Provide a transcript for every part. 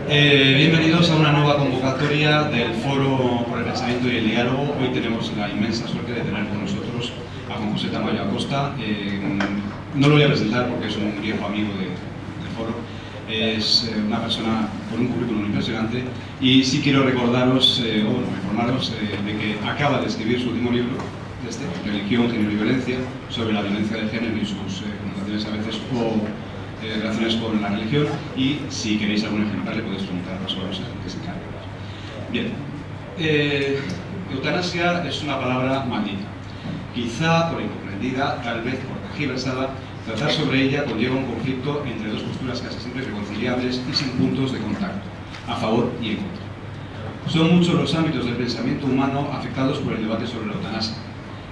Bienvenidos a una nueva convocatoria del Foro por el Pensamiento y el Diálogo. Hoy tenemos la inmensa suerte de tener con nosotros a Juan José Tamayo Acosta. No lo voy a presentar porque es un viejo amigo del foro. Es una persona con un currículum impresionante y sí quiero recordaros, informaros de que acaba de escribir su último libro, Religión, Género y Violencia, sobre la violencia de género y sus connotaciones a veces relaciones con la religión, y si queréis algún ejemplar le podéis preguntar a los profesores que se encargan. Bien, eutanasia es una palabra maldita, quizá por incomprendida, tal vez por tergiversada. Tratar sobre ella conlleva un conflicto entre dos posturas casi siempre irreconciliables y sin puntos de contacto, a favor y en contra. Son muchos los ámbitos del pensamiento humano afectados por el debate sobre la eutanasia,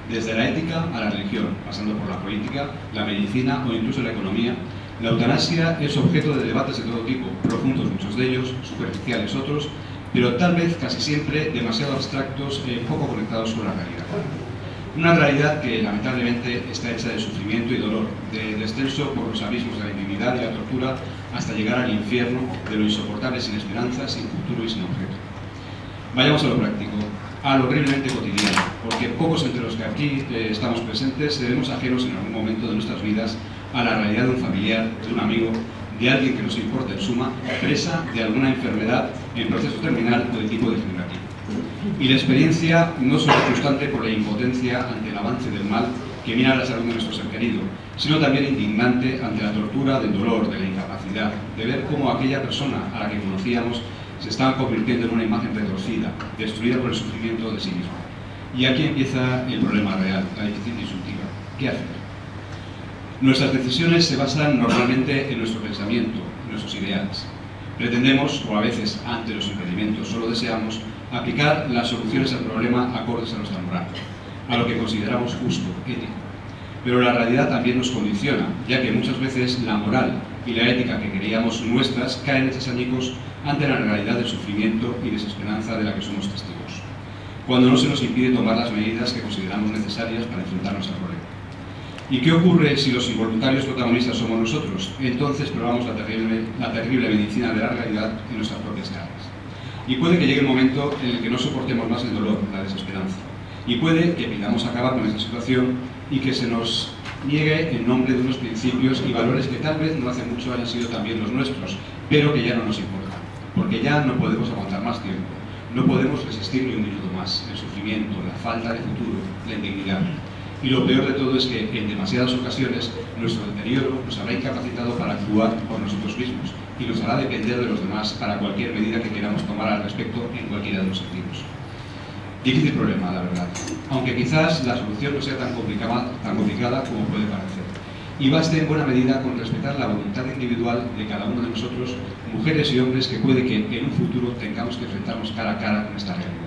desde la ética a la religión, pasando por la política, la medicina o incluso la economía. La eutanasia es objeto de debates de todo tipo, profundos muchos de ellos, superficiales otros, pero tal vez casi siempre demasiado abstractos e poco conectados con la realidad. Una realidad que lamentablemente está hecha de sufrimiento y dolor, de descenso por los abismos de la intimidad y la tortura hasta llegar al infierno, de lo insoportable sin esperanza, sin futuro y sin objeto. Vayamos a lo práctico, a lo horriblemente cotidiano, porque pocos entre los que aquí estamos presentes seremos ajenos en algún momento de nuestras vidas a la realidad de un familiar, de un amigo, de alguien que nos importa en suma, presa de alguna enfermedad en proceso terminal o de tipo degenerativo. Y la experiencia no solo es frustrante por la impotencia ante el avance del mal que mina la salud de nuestro ser querido, sino también indignante ante la tortura del dolor, de la incapacidad, de ver cómo aquella persona a la que conocíamos se estaba convirtiendo en una imagen retorcida, destruida por el sufrimiento de sí mismo. Y aquí empieza el problema real, la difícil disyuntiva. ¿Qué hacer? Nuestras decisiones se basan normalmente en nuestro pensamiento, en nuestros ideales. Pretendemos, o a veces ante los impedimentos solo deseamos, aplicar las soluciones al problema acordes a nuestra moral, a lo que consideramos justo, ético. Pero la realidad también nos condiciona, ya que muchas veces la moral y la ética que creíamos nuestras caen hechas añicos ante la realidad del sufrimiento y desesperanza de la que somos testigos, cuando no se nos impide tomar las medidas que consideramos necesarias para enfrentarnos al problema. ¿Y qué ocurre si los involuntarios protagonistas somos nosotros? Entonces probamos la terrible medicina de la realidad en nuestras propias carnes. Y puede que llegue el momento en el que no soportemos más el dolor, la desesperanza. Y puede que pidamos acabar con esta situación y que se nos niegue en nombre de unos principios y valores que tal vez no hace mucho hayan sido también los nuestros, pero que ya no nos importan, porque ya no podemos aguantar más tiempo, no podemos resistir ni un minuto más el sufrimiento, la falta de futuro, la indignidad. Y lo peor de todo es que en demasiadas ocasiones nuestro deterioro nos habrá incapacitado para actuar por nosotros mismos y nos hará depender de los demás para cualquier medida que queramos tomar al respecto en cualquiera de los sentidos. Difícil problema, la verdad, aunque quizás la solución no sea tan complicada como puede parecer. Y baste en buena medida con respetar la voluntad individual de cada uno de nosotros, mujeres y hombres, que puede que en un futuro tengamos que enfrentarnos cara a cara con esta realidad.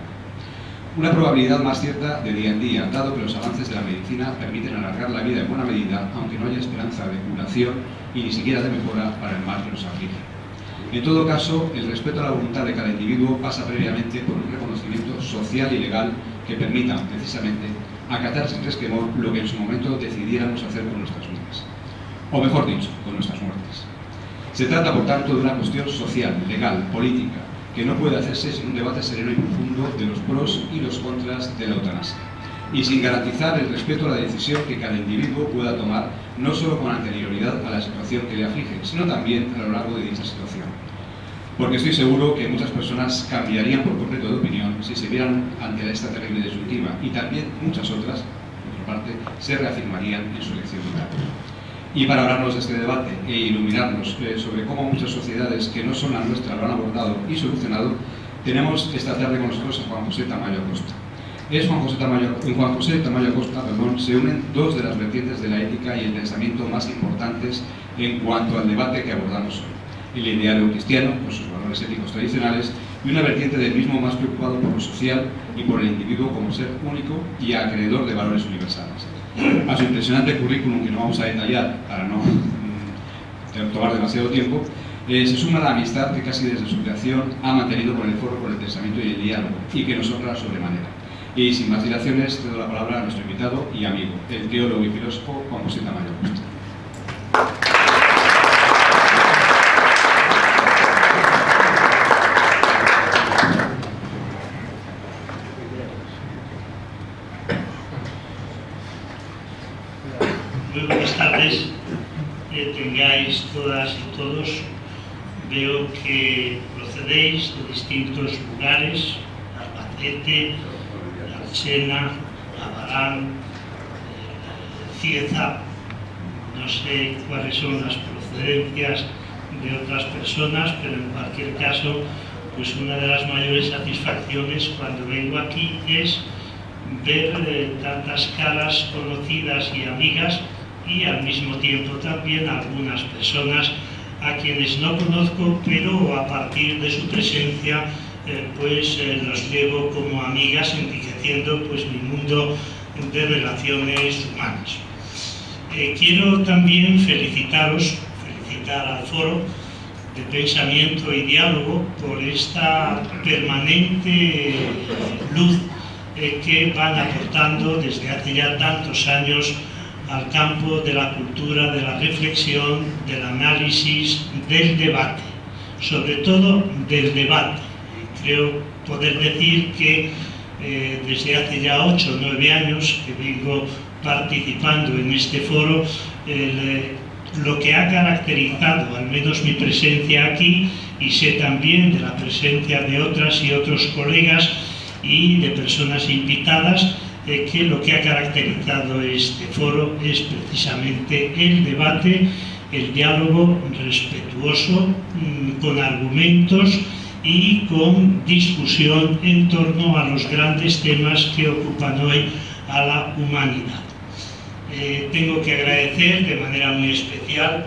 Una probabilidad más cierta de día en día, dado que los avances de la medicina permiten alargar la vida en buena medida, aunque no haya esperanza de curación y ni siquiera de mejora para el mal que nos aflige. En todo caso, el respeto a la voluntad de cada individuo pasa previamente por un reconocimiento social y legal que permita, precisamente, acatar sin resquemor lo que en su momento decidiéramos hacer con nuestras vidas. O mejor dicho, con nuestras muertes. Se trata, por tanto, de una cuestión social, legal, política, que no puede hacerse sin un debate sereno y profundo de los pros y los contras de la eutanasia, y sin garantizar el respeto a la decisión que cada individuo pueda tomar, no solo con anterioridad a la situación que le aflige, sino también a lo largo de dicha situación. Porque estoy seguro que muchas personas cambiarían por completo de opinión si se vieran ante esta terrible disyuntiva, y también muchas otras, por otra parte, se reafirmarían en su elección vital. Y para hablarnos de este debate e iluminarnos sobre cómo muchas sociedades que no son la nuestra lo han abordado y solucionado, tenemos esta tarde con nosotros a Juan José Tamayo Acosta. En Juan José Tamayo Acosta se unen dos de las vertientes de la ética y el pensamiento más importantes en cuanto al debate que abordamos hoy: el ideario cristiano, con sus valores éticos tradicionales, y una vertiente del mismo más preocupado por lo social y por el individuo como ser único y acreedor de valores universales. A su impresionante currículum, que no vamos a detallar para no tomar demasiado tiempo, se suma la amistad que casi desde su creación ha mantenido con el Foro por el Pensamiento y el Diálogo, y que nos honra sobremanera. Y sin más dilaciones, cedo la palabra a nuestro invitado y amigo, el teólogo y filósofo Juan José Tamayo Acosta. todos. Veo que procedéis de distintos lugares: Albacete, Archena, Abarán, Cieza. No sé cuáles son las procedencias de otras personas, pero en cualquier caso, pues una de las mayores satisfacciones cuando vengo aquí es ver tantas caras conocidas y amigas, y al mismo tiempo también algunas personas a quienes no conozco, pero a partir de su presencia los llevo como amigas, enriqueciendo pues mi mundo de relaciones humanas. Quiero también felicitar al Foro de Pensamiento y Diálogo por esta permanente luz que van aportando desde hace ya tantos años al campo de la cultura, de la reflexión, del análisis, del debate, sobre todo del debate. Creo poder decir que desde hace ya 8 o 9 años que vengo participando en este foro, lo que ha caracterizado al menos mi presencia aquí, y sé también de la presencia de otras y otros colegas y de personas invitadas, que lo que ha caracterizado este foro es precisamente el debate, el diálogo respetuoso, con argumentos y con discusión en torno a los grandes temas que ocupan hoy a la humanidad. Tengo que agradecer de manera muy especial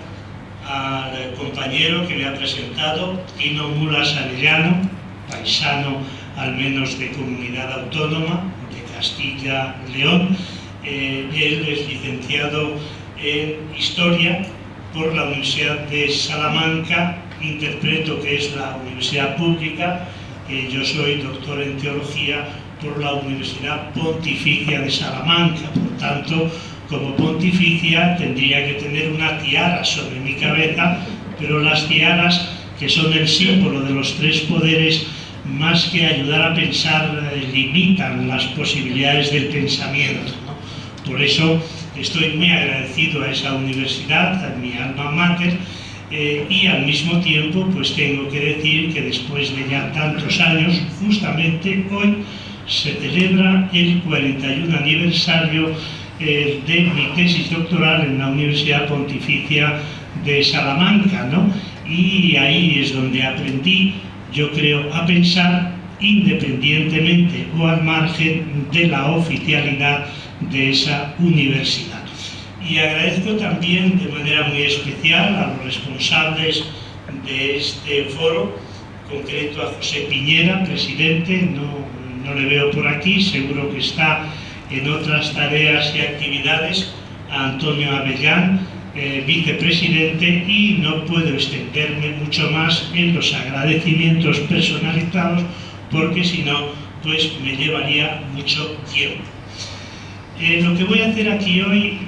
al compañero que me ha presentado, Tino Mulas Arellano, paisano al menos de Comunidad Autónoma de Castilla-León. Él es licenciado en Historia por la Universidad de Salamanca, interpreto que es la Universidad Pública. Yo soy doctor en Teología por la Universidad Pontificia de Salamanca, por tanto, como pontificia tendría que tener una tiara sobre mi cabeza, pero las tiaras, que son el símbolo de los 3 poderes, más que ayudar a pensar, limitan las posibilidades del pensamiento, ¿no? Por eso estoy muy agradecido a esa universidad, a mi alma mater, y al mismo tiempo pues tengo que decir que después de ya tantos años, justamente hoy se celebra el 41 aniversario de mi tesis doctoral en la Universidad Pontificia de Salamanca, ¿no? Y ahí es donde aprendí, yo creo, a pensar independientemente o al margen de la oficialidad de esa universidad. Y agradezco también de manera muy especial a los responsables de este foro, en concreto a José Piñera, presidente, no le veo por aquí, seguro que está en otras tareas y actividades, a Antonio Avellán, vicepresidente, y no puedo extenderme mucho más en los agradecimientos personalizados, porque si no, pues me llevaría mucho tiempo. Lo que voy a hacer aquí hoy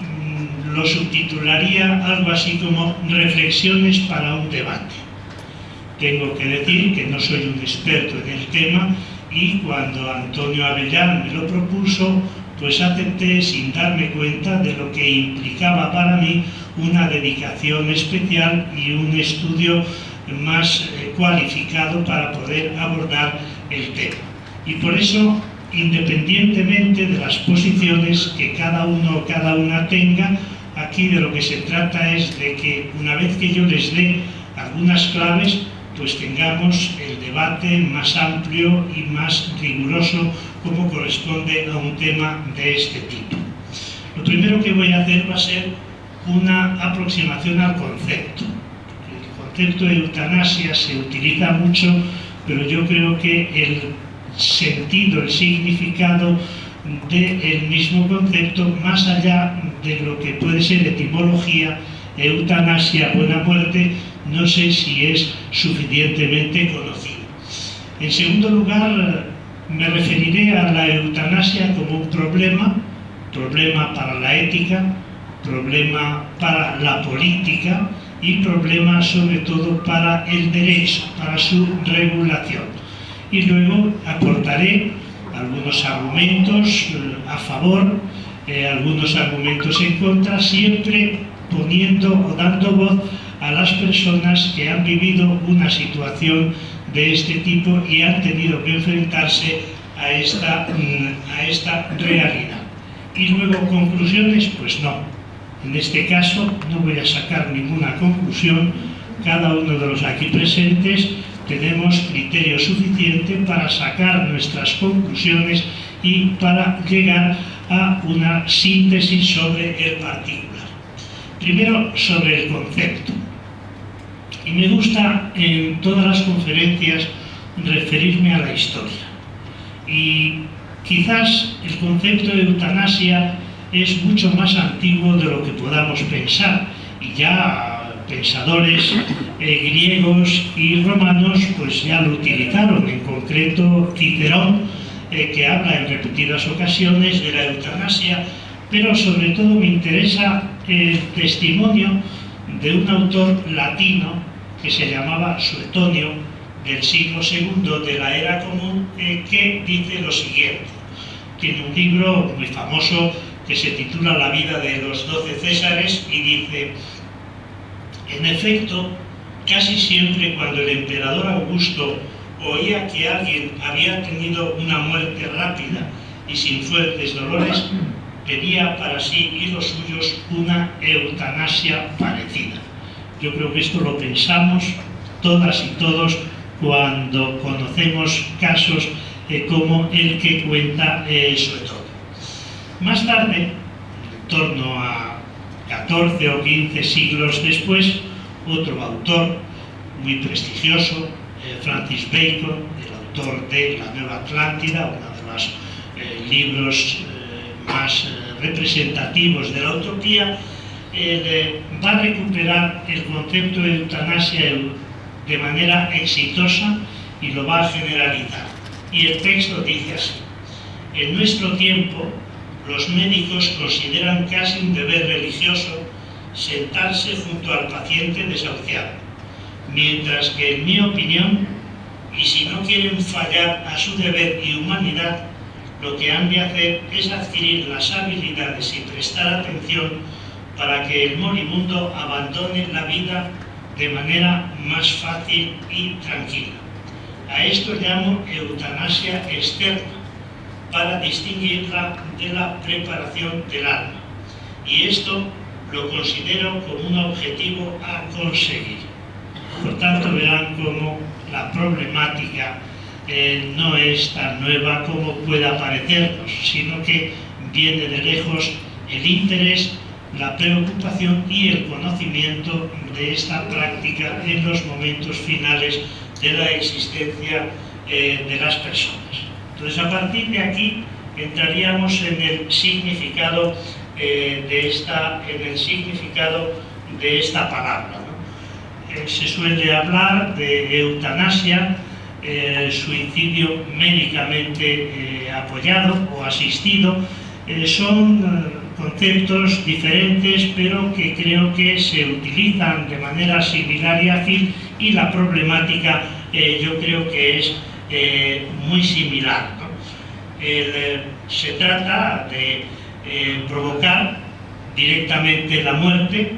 lo subtitularía algo así como reflexiones para un debate. Tengo que decir que no soy un experto en el tema, y cuando Antonio Avellán me lo propuso, pues acepté sin darme cuenta de lo que implicaba para mí una dedicación especial y un estudio más cualificado para poder abordar el tema. Y por eso, independientemente de las posiciones que cada uno o cada una tenga, aquí de lo que se trata es de que una vez que yo les dé algunas claves, pues tengamos el debate más amplio y más riguroso como corresponde a un tema de este tipo. Lo primero que voy a hacer va a ser una aproximación al concepto. El concepto de eutanasia se utiliza mucho, pero yo creo que el sentido, el significado del mismo concepto, más allá de lo que puede ser etimología, eutanasia, buena muerte, no sé si es suficientemente conocido. En segundo lugar, me referiré a la eutanasia como un problema para la ética, problema para la política y problema sobre todo para el derecho, para su regulación. Y luego aportaré algunos argumentos a favor, algunos argumentos en contra, siempre poniendo o dando voz a las personas que han vivido una situación de este tipo y han tenido que enfrentarse a esta realidad. Y luego, conclusiones, pues no. En este caso no voy a sacar ninguna conclusión. Cada uno de los aquí presentes tenemos criterio suficiente para sacar nuestras conclusiones y para llegar a una síntesis sobre el particular. Primero, sobre el concepto. Y me gusta en todas las conferencias referirme a la historia. Y quizás el concepto de eutanasia es mucho más antiguo de lo que podamos pensar. Y ya pensadores griegos y romanos pues ya lo utilizaron, en concreto Cicerón, que habla en repetidas ocasiones de la eutanasia, pero sobre todo me interesa el testimonio de un autor latino que se llamaba Suetonio, del siglo II de la era común, que dice lo siguiente. Tiene un libro muy famoso que se titula La vida de los 12 Césares y dice: en efecto, casi siempre cuando el emperador Augusto oía que alguien había tenido una muerte rápida y sin fuertes dolores, pedía para sí y los suyos una eutanasia parecida. Yo creo que esto lo pensamos todas y todos cuando conocemos casos como el que cuenta Suetonio. Más tarde, en torno a 14 o 15 siglos después, otro autor muy prestigioso, Francis Bacon, el autor de La Nueva Atlántida, uno de los libros más representativos de la utopía, va a recuperar el concepto de eutanasia de manera exitosa y lo va a generalizar. Y el texto dice así: en nuestro tiempo, los médicos consideran casi un deber religioso sentarse junto al paciente desahuciado, mientras que, en mi opinión, y si no quieren fallar a su deber y humanidad, lo que han de hacer es adquirir las habilidades y prestar atención para que el moribundo abandone la vida de manera más fácil y tranquila. A esto llamo eutanasia externa, para distinguirla de la preparación del alma. Y esto lo considero como un objetivo a conseguir. Por tanto, verán cómo la problemática no es tan nueva como pueda parecernos, sino que viene de lejos el interés, la preocupación y el conocimiento de esta práctica en los momentos finales de la existencia de las personas. Entonces, a partir de aquí entraríamos en el significado de esta palabra, ¿no? Se suele hablar de eutanasia, suicidio médicamente apoyado o asistido. Son conceptos diferentes, pero que creo que se utilizan de manera similar y afín, y la problemática yo creo que es muy similar, ¿no? Se trata de provocar directamente la muerte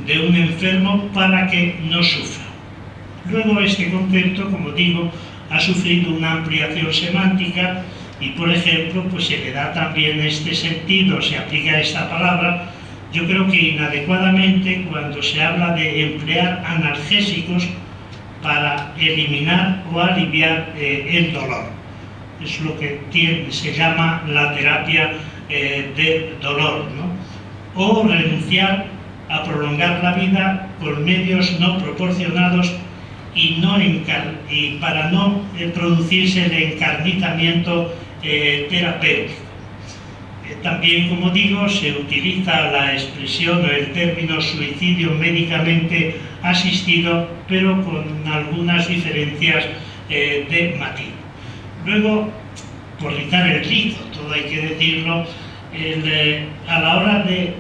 de un enfermo para que no sufra. Luego, este concepto, como digo, ha sufrido una ampliación semántica y, por ejemplo, pues se le da también este sentido, se aplica esta palabra, yo creo que inadecuadamente, cuando se habla de emplear analgésicos para eliminar o aliviar el dolor. Es lo que se llama la terapia del dolor, ¿no? O renunciar a prolongar la vida con medios no proporcionados y para no producirse el encarnizamiento terapéutico. También, como digo, se utiliza la expresión o el término suicidio médicamente asistido, pero con algunas diferencias de matiz. Luego, por rizar el rizo, todo hay que decirlo, a la hora de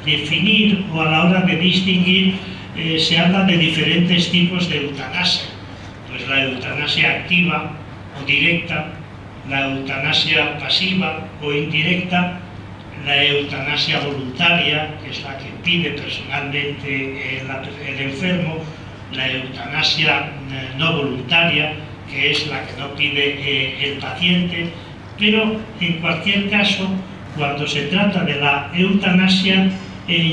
definir o a la hora de distinguir, se habla de diferentes tipos de eutanasia. Pues la eutanasia activa o directa, la eutanasia pasiva o indirecta, la eutanasia voluntaria, que es la que pide personalmente el enfermo, la eutanasia no voluntaria, que es la que no pide el paciente, pero en cualquier caso, cuando se trata de la eutanasia,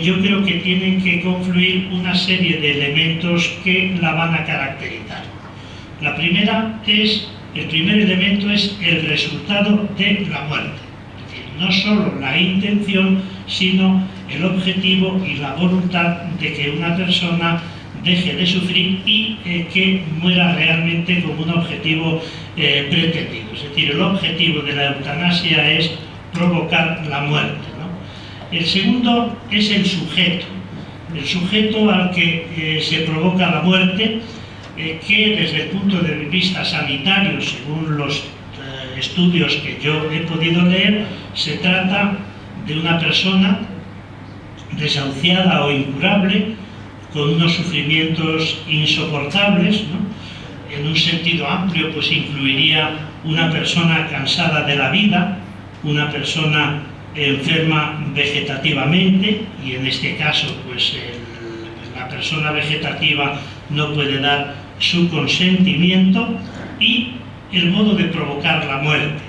yo creo que tienen que confluir una serie de elementos que la van a caracterizar. El primer elemento es el resultado de la muerte, es decir, no solo la intención, sino el objetivo y la voluntad de que una persona deje de sufrir y que muera realmente como un objetivo pretendido. Es decir, el objetivo de la eutanasia es provocar la muerte, ¿no? El segundo es el sujeto al que se provoca la muerte, que desde el punto de vista sanitario, según los estudios que yo he podido leer, se trata de una persona desahuciada o incurable, con unos sufrimientos insoportables, ¿no? En un sentido amplio, pues incluiría una persona cansada de la vida, una persona enferma vegetativamente, y en este caso, pues la persona vegetativa no puede dar su consentimiento, y el modo de provocar la muerte,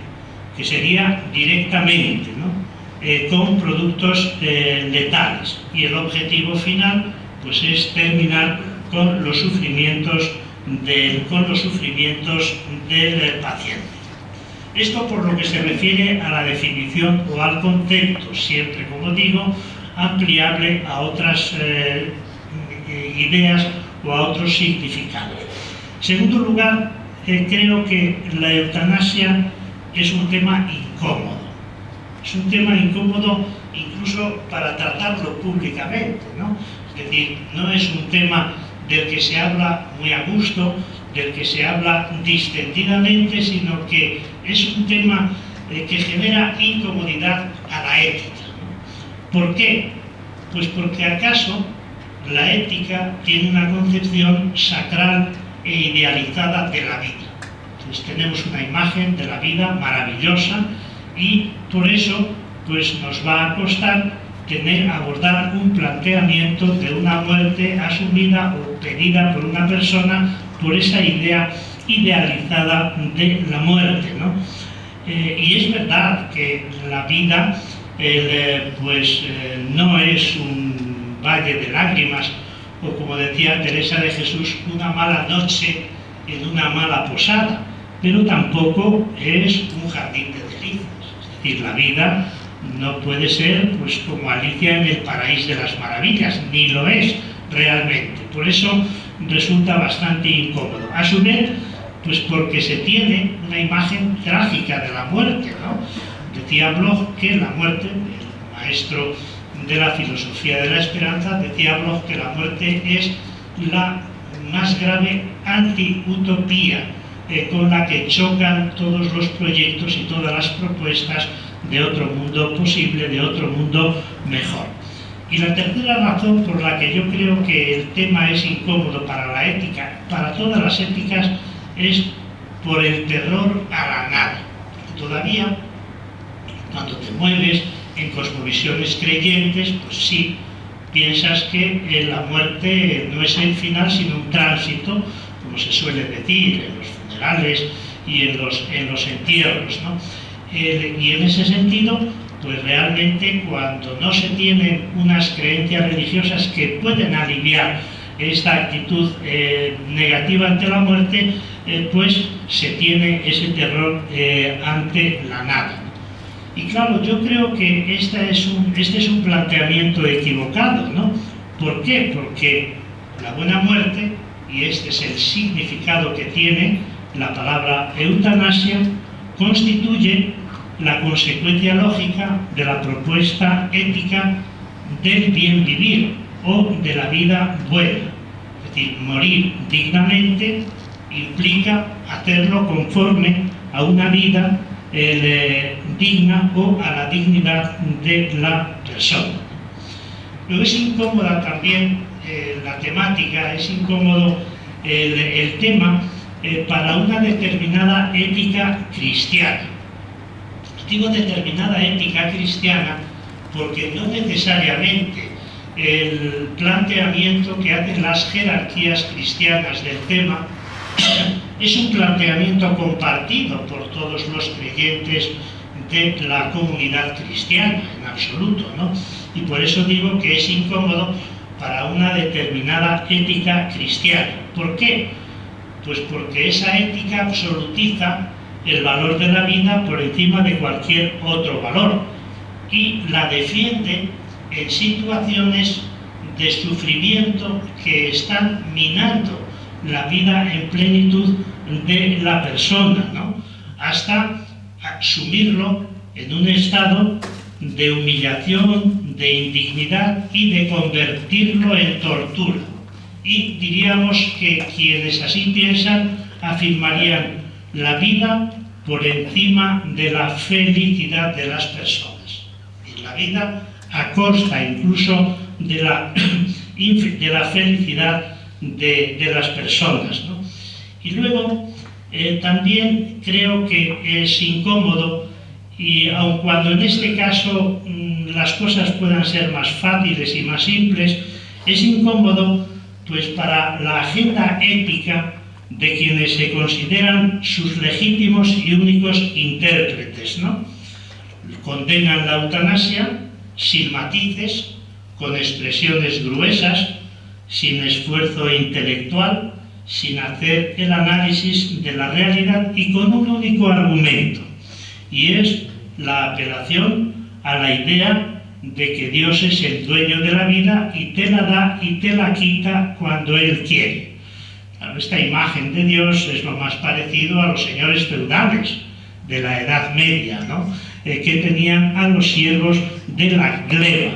que sería directamente, ¿no? Con productos letales, y el objetivo final pues es terminar con los sufrimientos del paciente. Esto por lo que se refiere a la definición o al concepto, siempre, como digo, ampliable a otras ideas o a otros significados. En segundo lugar, creo que la eutanasia es un tema incómodo. Es un tema incómodo incluso para tratarlo públicamente, ¿no? Es decir, no es un tema del que se habla muy a gusto, del que se habla distendidamente, sino que es un tema que genera incomodidad a la ética, ¿no? ¿Por qué? Pues porque acaso la ética tiene una concepción sacral e idealizada de la vida. Entonces tenemos una imagen de la vida maravillosa, y por eso pues nos va a costar abordar un planteamiento de una muerte asumida o pedida por una persona por esa idea idealizada de la muerte, ¿no? Y es verdad que la vida no es un valle de lágrimas, o como decía Teresa de Jesús, una mala noche en una mala posada, pero tampoco es un jardín de delicias. Es decir, la vida no puede ser pues como Alicia en el Paraíso de las Maravillas, ni lo es realmente. Por eso resulta bastante incómodo. A su vez, pues porque se tiene una imagen trágica de la muerte, ¿no? Decía Bloch que la muerte, el maestro de la filosofía de la esperanza, decía Bloch que la muerte es la más grave anti-utopía con la que chocan todos los proyectos y todas las propuestas de otro mundo posible, de otro mundo mejor. Y la tercera razón por la que yo creo que el tema es incómodo para la ética, para todas las éticas, es por el terror a la nada. Todavía, cuando te mueves en cosmovisiones creyentes, pues sí, piensas que la muerte no es el final, sino un tránsito, como se suele decir en los funerales y en los entierros, ¿no? Y en ese sentido, pues realmente cuando no se tienen unas creencias religiosas que pueden aliviar esta actitud negativa ante la muerte, pues se tiene ese terror ante la nada. Y claro, yo creo que este es un planteamiento equivocado, ¿no? ¿Por qué? Porque la buena muerte, y este es el significado que tiene la palabra eutanasia, constituye la consecuencia lógica de la propuesta ética del bien vivir o de la vida buena. Es decir, morir dignamente implica hacerlo conforme a una vida digna o a la dignidad de la persona. Pero es incómoda también la temática, es incómodo el tema para una determinada ética cristiana. Digo determinada ética cristiana porque no necesariamente el planteamiento que hacen las jerarquías cristianas del tema es un planteamiento compartido por todos los creyentes de la comunidad cristiana, en absoluto, ¿no? Y por eso digo que es incómodo para una determinada ética cristiana. ¿Por qué? Pues porque esa ética absolutiza el valor de la vida por encima de cualquier otro valor y la defiende en situaciones de sufrimiento que están minando la vida en plenitud de la persona, ¿no? Hasta sumirlo en un estado de humillación, de indignidad y de convertirlo en tortura. Y diríamos que quienes así piensan afirmarían la vida por encima de la felicidad de las personas. Y la vida a costa incluso de la felicidad de las personas, ¿no? Y luego también creo que es incómodo, y aun cuando en este caso las cosas puedan ser más fáciles y más simples, es incómodo pues para la agenda ética de quienes se consideran sus legítimos y únicos intérpretes, ¿no? Condenan la eutanasia sin matices, con expresiones gruesas, sin esfuerzo intelectual, sin hacer el análisis de la realidad y con un único argumento, y es la apelación a la idea de que Dios es el dueño de la vida y te la da y te la quita cuando Él quiere. Esta imagen de Dios es lo más parecido a los señores feudales de la Edad Media, ¿no? Que tenían a los siervos de la gleba.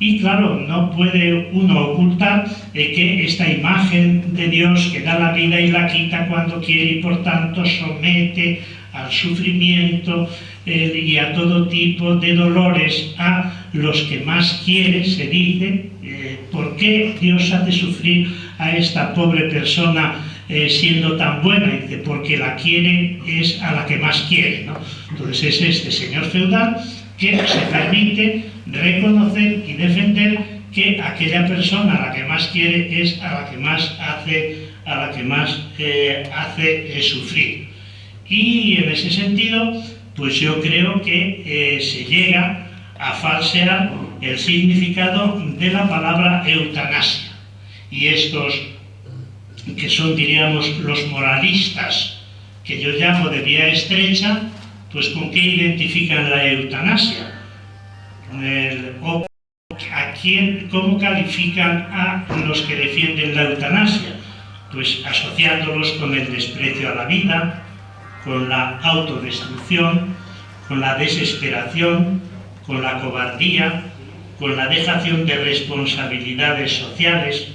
Y claro, no puede uno ocultar que esta imagen de Dios que da la vida y la quita cuando quiere y por tanto somete al sufrimiento y a todo tipo de dolores a los que más quiere, se dice. ¿Por qué Dios hace sufrir a esta pobre persona siendo tan buena? Dice, porque la quiere es a la que más quiere, ¿no? Entonces es este señor feudal que se permite reconocer y defender que aquella persona a la que más quiere es a la que más hace sufrir. Y en ese sentido, pues yo creo que se llega a falsear el significado de la palabra eutanasia. Y estos que son, diríamos, los moralistas, que yo llamo de vía estrecha, pues ¿con qué identifican la eutanasia? ¿Cómo califican a los que defienden la eutanasia? Pues asociándolos con el desprecio a la vida, con la autodestrucción, con la desesperación, con la cobardía, con la dejación de responsabilidades sociales,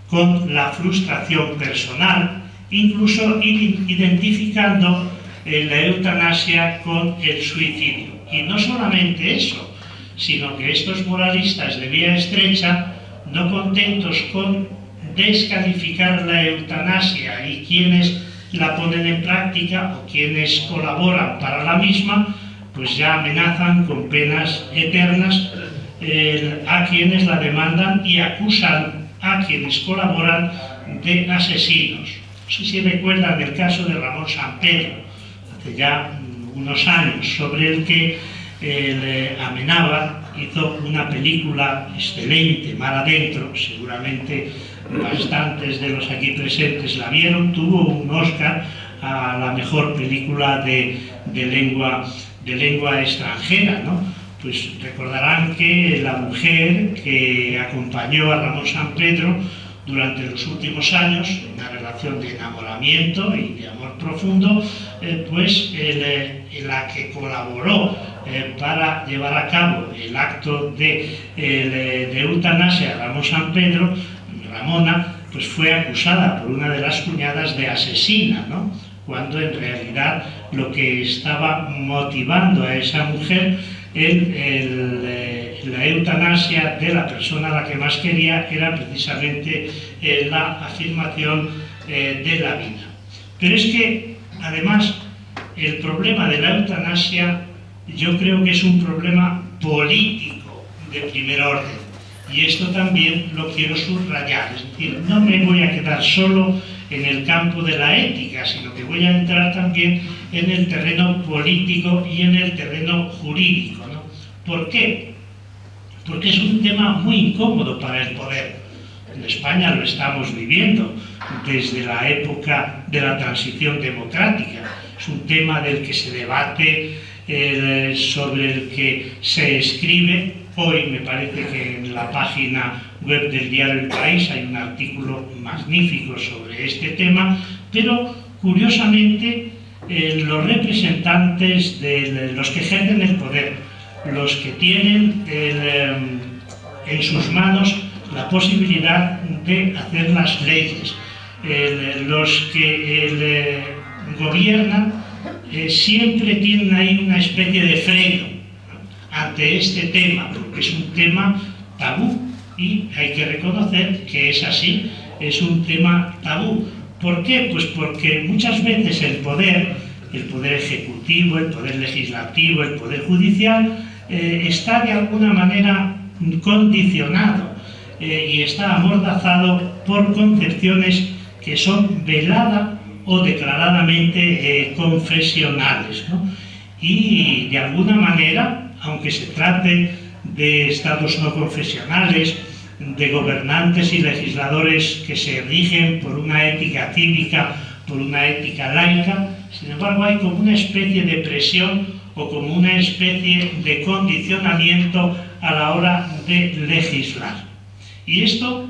con la frustración personal, incluso identificando la eutanasia con el suicidio. Y no solamente eso, sino que estos moralistas de vía estrecha, no contentos con descalificar la eutanasia y quienes la ponen en práctica o quienes colaboran para la misma, pues ya amenazan con penas eternas a quienes la demandan y acusan a quienes colaboran de asesinos. No sé si recuerdan el caso de Ramón Sampedro, hace ya unos años, sobre el que Amenábar hizo una película excelente, Mar Adentro, seguramente bastantes de los aquí presentes la vieron, tuvo un Oscar a la mejor película de lengua extranjera, ¿no? Pues recordarán que la mujer que acompañó a Ramón Sampedro durante los últimos años, en una relación de enamoramiento y de amor profundo, pues la que colaboró para llevar a cabo el acto de eutanasia a Ramón Sampedro, Ramona, pues fue acusada por una de las cuñadas de asesina, ¿no? Cuando en realidad lo que estaba motivando a esa mujer la eutanasia de la persona a la que más quería era precisamente la afirmación de la vida. Pero es que, además, el problema de la eutanasia yo creo que es un problema político de primer orden. Y esto también lo quiero subrayar, es decir, no me voy a quedar solo en el campo de la ética, sino que voy a entrar también en el terreno político y en el terreno jurídico, ¿no? ¿Por qué? Porque es un tema muy incómodo para el poder. En España lo estamos viviendo desde la época de la transición democrática. Es un tema del que se debate, sobre el que se escribe. Hoy me parece que en la página web del diario El País hay un artículo magnífico sobre este tema, pero curiosamente los representantes de los que ejercen el poder, los que tienen en sus manos la posibilidad de hacer las leyes, los que gobiernan, siempre tienen ahí una especie de freno ante este tema, porque es un tema tabú y hay que reconocer que es así, es un tema tabú. ¿Por qué? Pues porque muchas veces el poder ejecutivo, el poder legislativo, el poder judicial está de alguna manera condicionado y está amordazado por concepciones que son velada o declaradamente confesionales, ¿no? Y de alguna manera, aunque se trate de estados no confesionales, de gobernantes y legisladores que se rigen por una ética cívica, por una ética laica, sin embargo hay como una especie de presión o como una especie de condicionamiento a la hora de legislar. Y esto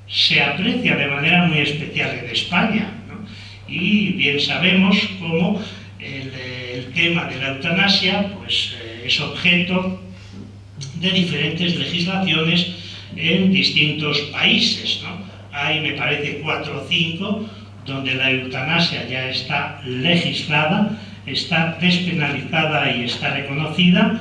se aprecia de manera muy especial en España, ¿no? Y bien sabemos cómo el tema de la eutanasia pues, es objeto de diferentes legislaciones en distintos países, ¿no? Hay, me parece, 4 o 5 donde la eutanasia ya está legislada, está despenalizada y está reconocida.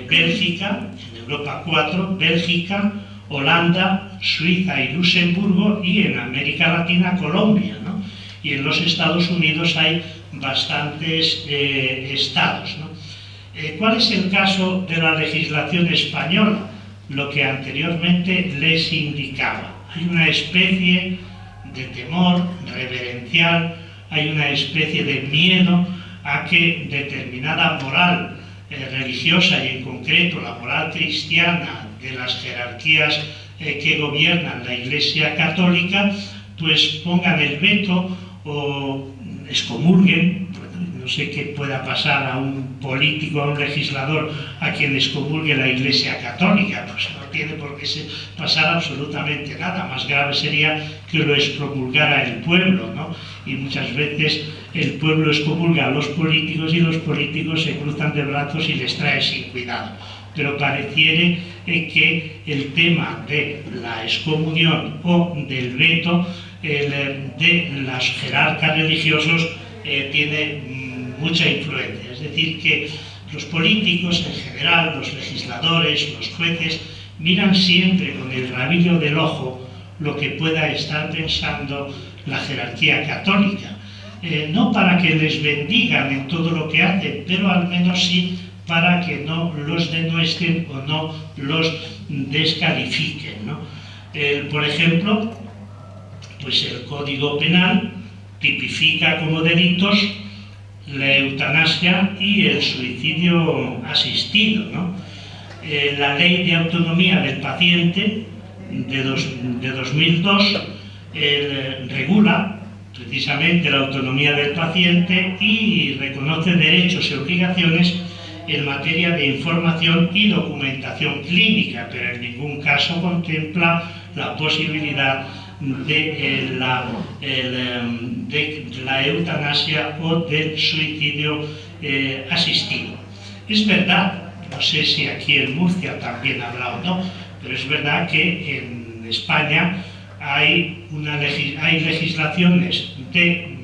Bélgica, en Europa 4, Bélgica, Holanda, Suiza y Luxemburgo, y en América Latina Colombia, ¿no? Y en los Estados Unidos hay bastantes estados, ¿no? ¿Cuál es el caso de la legislación española? Lo que anteriormente les indicaba. Hay una especie de temor reverencial, hay una especie de miedo a que determinada moral religiosa, y en concreto la moral cristiana de las jerarquías que gobiernan la Iglesia Católica, pues pongan el veto o excomulguen. No sé qué pueda pasar a un político, a un legislador a quien excomulgue la Iglesia Católica, pues no tiene por qué pasar absolutamente nada. Más grave sería que lo excomulgara el pueblo, ¿no? Y muchas veces el pueblo excomulga a los políticos y los políticos se cruzan de brazos y les trae sin cuidado. Pero pareciere que el tema de la excomunión o del veto de las jerarcas religiosos tiene mucha influencia. Es decir, que los políticos en general, los legisladores, los jueces, miran siempre con el rabillo del ojo lo que pueda estar pensando la jerarquía católica. No para que les bendigan en todo lo que hacen, pero al menos sí para que no los denuestren o no los descalifiquen, ¿no? Por ejemplo, pues el Código Penal tipifica como delitos la eutanasia y el suicidio asistido, ¿no? La Ley de Autonomía del Paciente de 2002 regula precisamente la autonomía del paciente y reconoce derechos y obligaciones en materia de información y documentación clínica, pero en ningún caso contempla la posibilidad de la eutanasia o del suicidio asistido. Es verdad, no sé si aquí en Murcia también habrá o no, pero es verdad que en España hay legislaciones de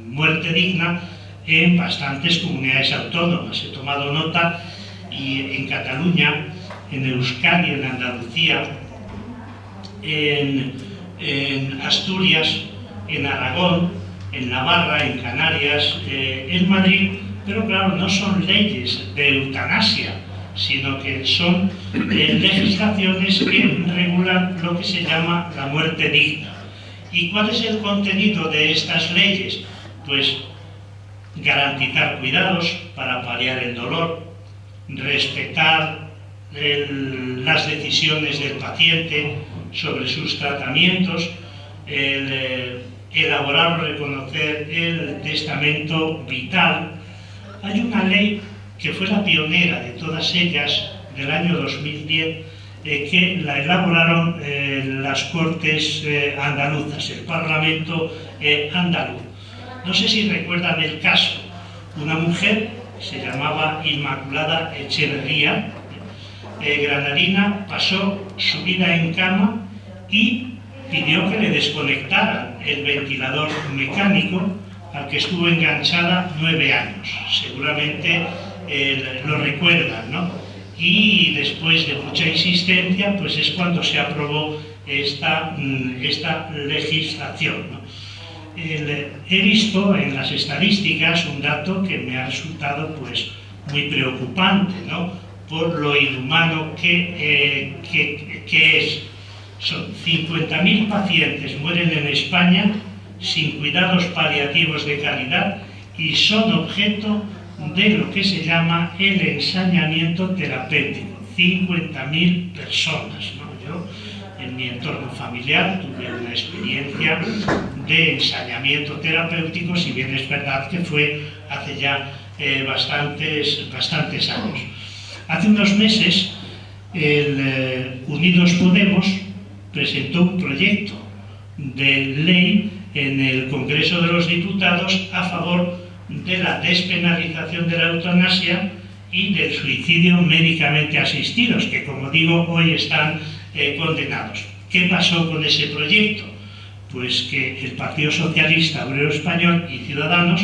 muerte digna en bastantes comunidades autónomas. He tomado nota y en Cataluña, en Euskadi, en Andalucía, en Asturias, en Aragón, en Navarra, en Canarias, en Madrid, pero claro, no son leyes de eutanasia, sino que son legislaciones que regulan lo que se llama la muerte digna. ¿Y cuál es el contenido de estas leyes? Pues garantizar cuidados para paliar el dolor, respetar las decisiones del paciente sobre sus tratamientos, elaborar o reconocer el testamento vital. Hay una ley que fue la pionera de todas ellas, del año 2010, que la elaboraron las Cortes andaluzas, el Parlamento andaluz. No sé si recuerdan el caso. Una mujer, se llamaba Inmaculada Echeverría, granadina, pasó su vida en cama y pidió que le desconectaran el ventilador mecánico al que estuvo enganchada 9 años. Seguramente lo recuerdan, ¿no? Y después de mucha insistencia, pues es cuando se aprobó esta legislación, ¿no? He visto en las estadísticas un dato que me ha resultado pues muy preocupante, ¿no? Por lo inhumano que es. Son 50.000 pacientes mueren en España sin cuidados paliativos de calidad y son objeto de lo que se llama el ensañamiento terapéutico. 50.000 personas, ¿no? Yo, en mi entorno familiar, tuve una experiencia de ensañamiento terapéutico, si bien es verdad que fue hace ya bastantes años. Hace unos meses, el Unidos Podemos presentó un proyecto de ley en el Congreso de los Diputados a favor de la despenalización de la eutanasia y del suicidio médicamente asistidos, que, como digo, hoy están condenados. ¿Qué pasó con ese proyecto? Pues que el Partido Socialista Obrero Español y Ciudadanos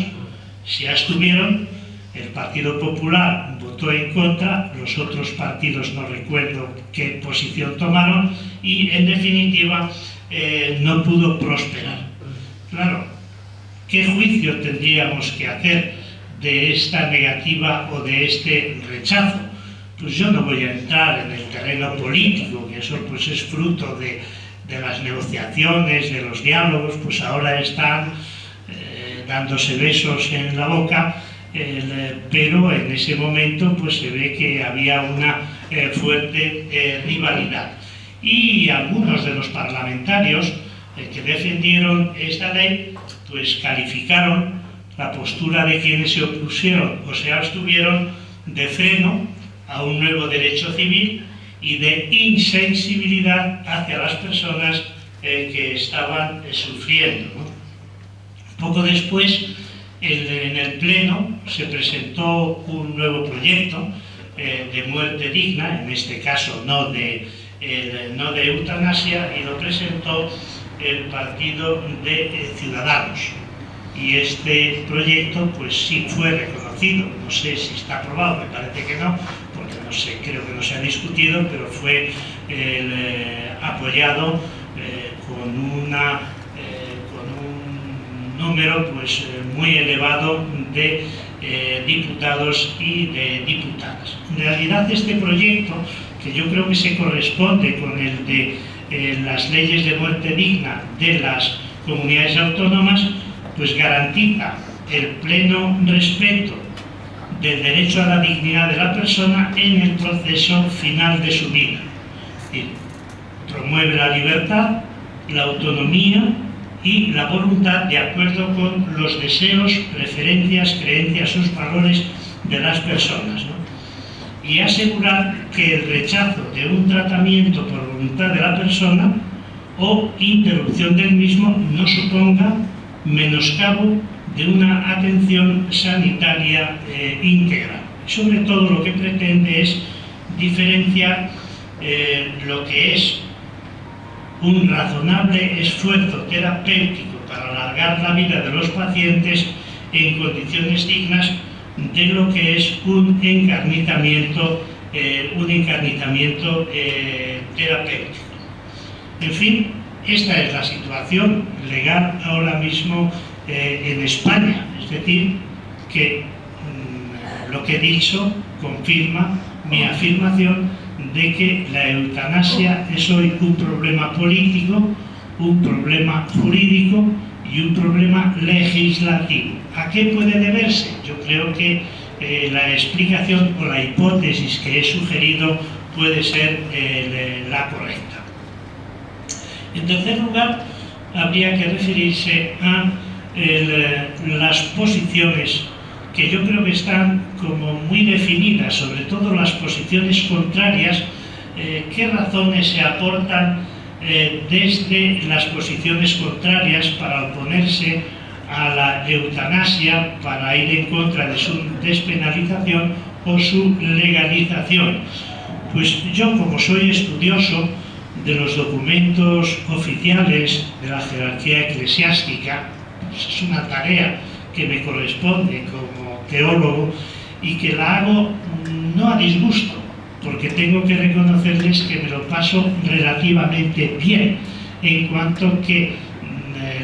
se abstuvieron, el Partido Popular votó en contra, los otros partidos no recuerdo qué posición tomaron y, en definitiva, no pudo prosperar. Claro, ¿qué juicio tendríamos que hacer de esta negativa o de este rechazo? Pues yo no voy a entrar en el terreno político, que eso pues es fruto de las negociaciones, de los diálogos, pues ahora están dándose besos en la boca, pero en ese momento pues se ve que había una fuerte rivalidad. Y algunos de los parlamentarios que defendieron esta ley pues calificaron la postura de quienes se opusieron o se abstuvieron de freno a un nuevo derecho civil y de insensibilidad hacia las personas que estaban sufriendo, ¿no? Poco después, en el Pleno se presentó un nuevo proyecto de muerte digna, en este caso no de eutanasia, y lo presentó el Partido de Ciudadanos. Y este proyecto pues sí fue reconocido, no sé si está aprobado, me parece que no, porque no sé, creo que no se ha discutido, pero fue apoyado con un número pues muy elevado de diputados y de diputadas. En realidad este proyecto, que yo creo que se corresponde con el de las leyes de muerte digna de las comunidades autónomas, pues garantiza el pleno respeto del derecho a la dignidad de la persona en el proceso final de su vida. Es decir, promueve la libertad, la autonomía y la voluntad de acuerdo con los deseos, preferencias, creencias o valores de las personas, ¿no? Y asegurar que el rechazo de un tratamiento por voluntad de la persona o interrupción del mismo no suponga menoscabo de una atención sanitaria íntegra. Sobre todo lo que pretende es diferenciar lo que es un razonable esfuerzo terapéutico para alargar la vida de los pacientes en condiciones dignas de lo que es un encarnizamiento terapéutico. En fin, esta es la situación legal ahora mismo en España, es decir, que lo que he dicho confirma mi afirmación de que la eutanasia es hoy un problema político, un problema jurídico y un problema legislativo. ¿A qué puede deberse? Yo creo que la explicación o la hipótesis que he sugerido puede ser la correcta. En tercer lugar, habría que referirse a las posiciones que yo creo que están como muy definidas, sobre todo las posiciones contrarias, qué razones se aportan desde las posiciones contrarias para oponerse a la eutanasia, para ir en contra de su despenalización o su legalización. Pues yo, como soy estudioso de los documentos oficiales de la jerarquía eclesiástica, pues es una tarea que me corresponde como teólogo y que la hago no a disgusto, porque tengo que reconocerles que me lo paso relativamente bien, en cuanto que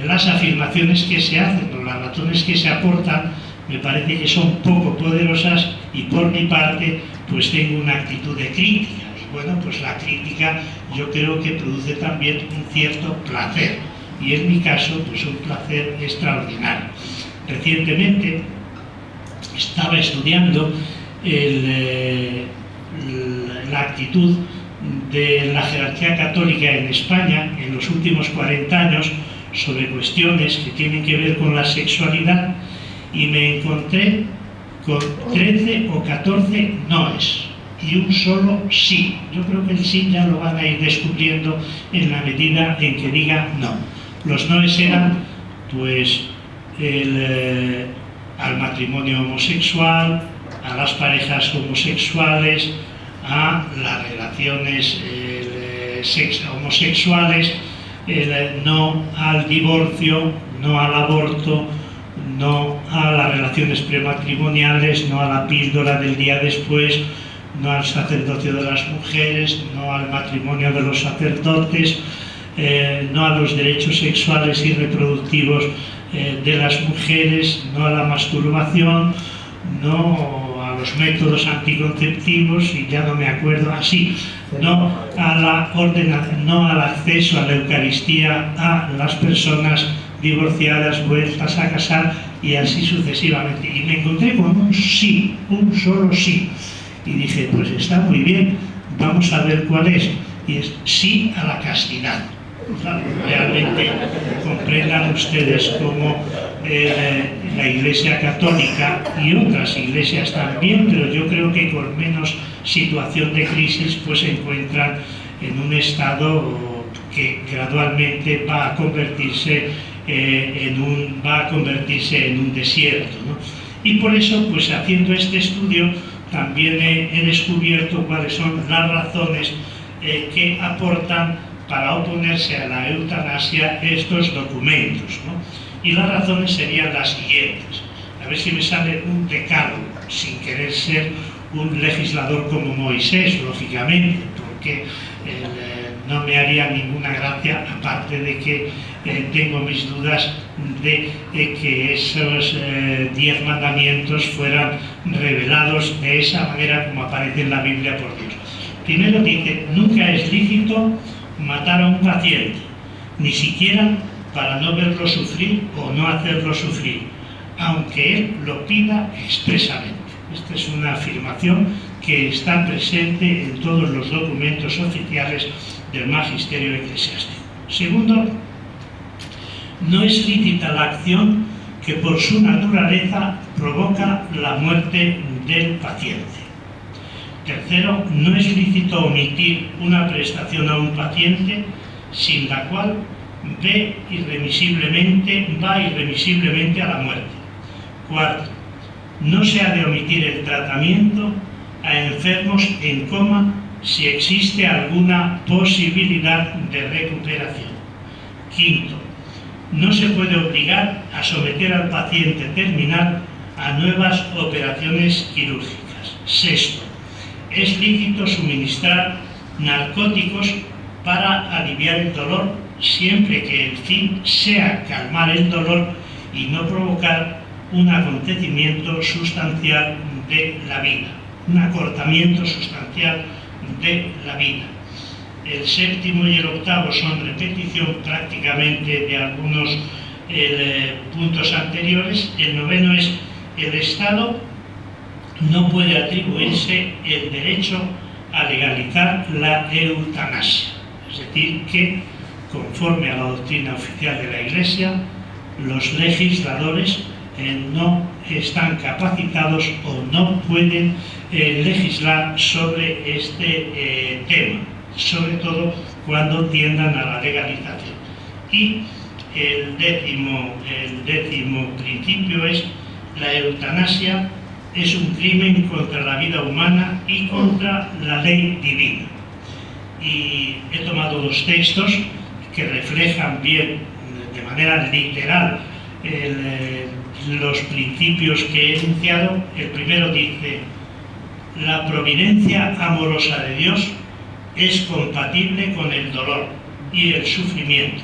las afirmaciones que se hacen o las razones que se aportan me parece que son poco poderosas y por mi parte pues tengo una actitud de crítica. Y bueno, pues la crítica yo creo que produce también un cierto placer, y en mi caso pues un placer extraordinario. Recientemente estaba estudiando la actitud de la jerarquía católica en España en los últimos 40 años sobre cuestiones que tienen que ver con la sexualidad, y me encontré con 13 o 14 noes y un solo sí. Yo creo que el sí ya lo van a ir descubriendo en la medida en que diga no. Los noes eran pues al matrimonio homosexual, a las parejas homosexuales, a las relaciones homosexuales, no al divorcio, no al aborto, no a las relaciones prematrimoniales, no a la píldora del día después, no al sacerdocio de las mujeres, no al matrimonio de los sacerdotes, no a los derechos sexuales y reproductivos de las mujeres, no a la masturbación, no a los métodos anticonceptivos, y ya no me acuerdo así, no a la ordenación, no al acceso a la Eucaristía a las personas divorciadas, vueltas a casar, y así sucesivamente. Y me encontré con un sí, un solo sí, y dije, pues está muy bien, vamos a ver cuál es, y es sí a la castidad. Realmente comprendan ustedes cómo la Iglesia Católica y otras iglesias también, pero yo creo que con menos situación de crisis, pues se encuentran en un estado que gradualmente va a convertirse en un desierto, ¿no? Y por eso, pues haciendo este estudio, también he descubierto cuáles son las razones que aportan para oponerse a la eutanasia estos documentos, ¿no? Y las razones serían las siguientes. A ver si me sale un decálogo, sin querer ser un legislador como Moisés, lógicamente, porque no me haría ninguna gracia, aparte de que tengo mis dudas de que esos 10 mandamientos fueran revelados de esa manera como aparece en la Biblia por Dios. Primero dice, nunca es lícito matar a un paciente, ni siquiera para no verlo sufrir o no hacerlo sufrir, aunque él lo pida expresamente. Esta es una afirmación que está presente en todos los documentos oficiales del magisterio eclesiástico. Segundo, no es lícita la acción que por su naturaleza provoca la muerte del paciente. Tercero, no es lícito omitir una prestación a un paciente sin la cual va irremisiblemente a la muerte. Cuarto, no se ha de omitir el tratamiento a enfermos en coma si existe alguna posibilidad de recuperación. Quinto, no se puede obligar a someter al paciente terminal a nuevas operaciones quirúrgicas. Sexto, es lícito suministrar narcóticos para aliviar el dolor, siempre que el fin sea calmar el dolor y no provocar un acontecimiento sustancial de la vida. un acortamiento sustancial de la vida. El séptimo y el octavo son repetición prácticamente de algunos puntos anteriores. El noveno es: el Estado no puede atribuirse el derecho a legalizar la eutanasia. Es decir, que conforme a la doctrina oficial de la Iglesia, los legisladores no están capacitados o no pueden legislar sobre este tema, sobre todo cuando tiendan a la legalización. Y el décimo principio es: la eutanasia es un crimen contra la vida humana y contra la ley divina. Y he tomado dos textos que reflejan bien, de manera literal, los principios que he enunciado. El primero dice: la providencia amorosa de Dios es compatible con el dolor y el sufrimiento,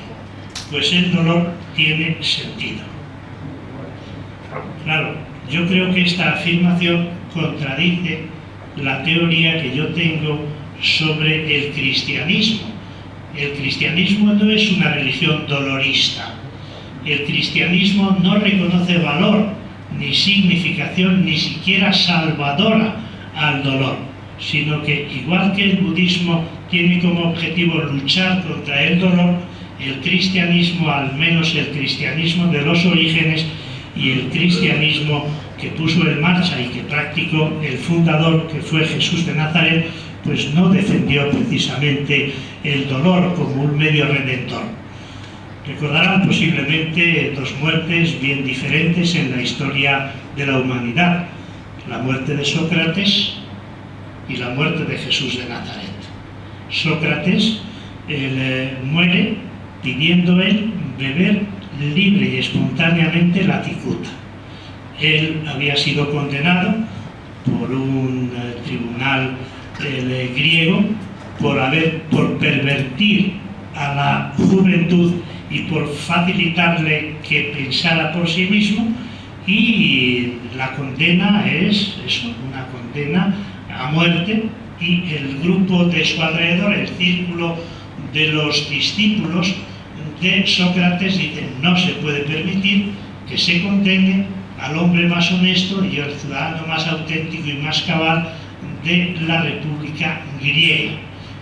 pues el dolor tiene sentido. Claro, yo creo que esta afirmación contradice la teoría que yo tengo sobre el cristianismo. El cristianismo no es una religión dolorista. El cristianismo no reconoce valor, ni significación, ni siquiera salvadora al dolor, sino que, igual que el budismo tiene como objetivo luchar contra el dolor, el cristianismo, al menos el cristianismo de los orígenes y el cristianismo que puso en marcha y que practicó el fundador, que fue Jesús de Nazaret, pues no defendió precisamente el dolor como un medio redentor. Recordarán posiblemente dos muertes bien diferentes en la historia de la humanidad: la muerte de Sócrates y la muerte de Jesús de Nazaret. Sócrates muere pidiendo él beber libre y espontáneamente la cicuta. Él había sido condenado por un tribunal griego por pervertir a la juventud y por facilitarle que pensara por sí mismo, y la condena es eso, una condena a muerte. Y el grupo de su alrededor, el círculo de los discípulos de Sócrates, dicen: no se puede permitir que se condene al hombre más honesto y al ciudadano más auténtico y más cabal de la República griega.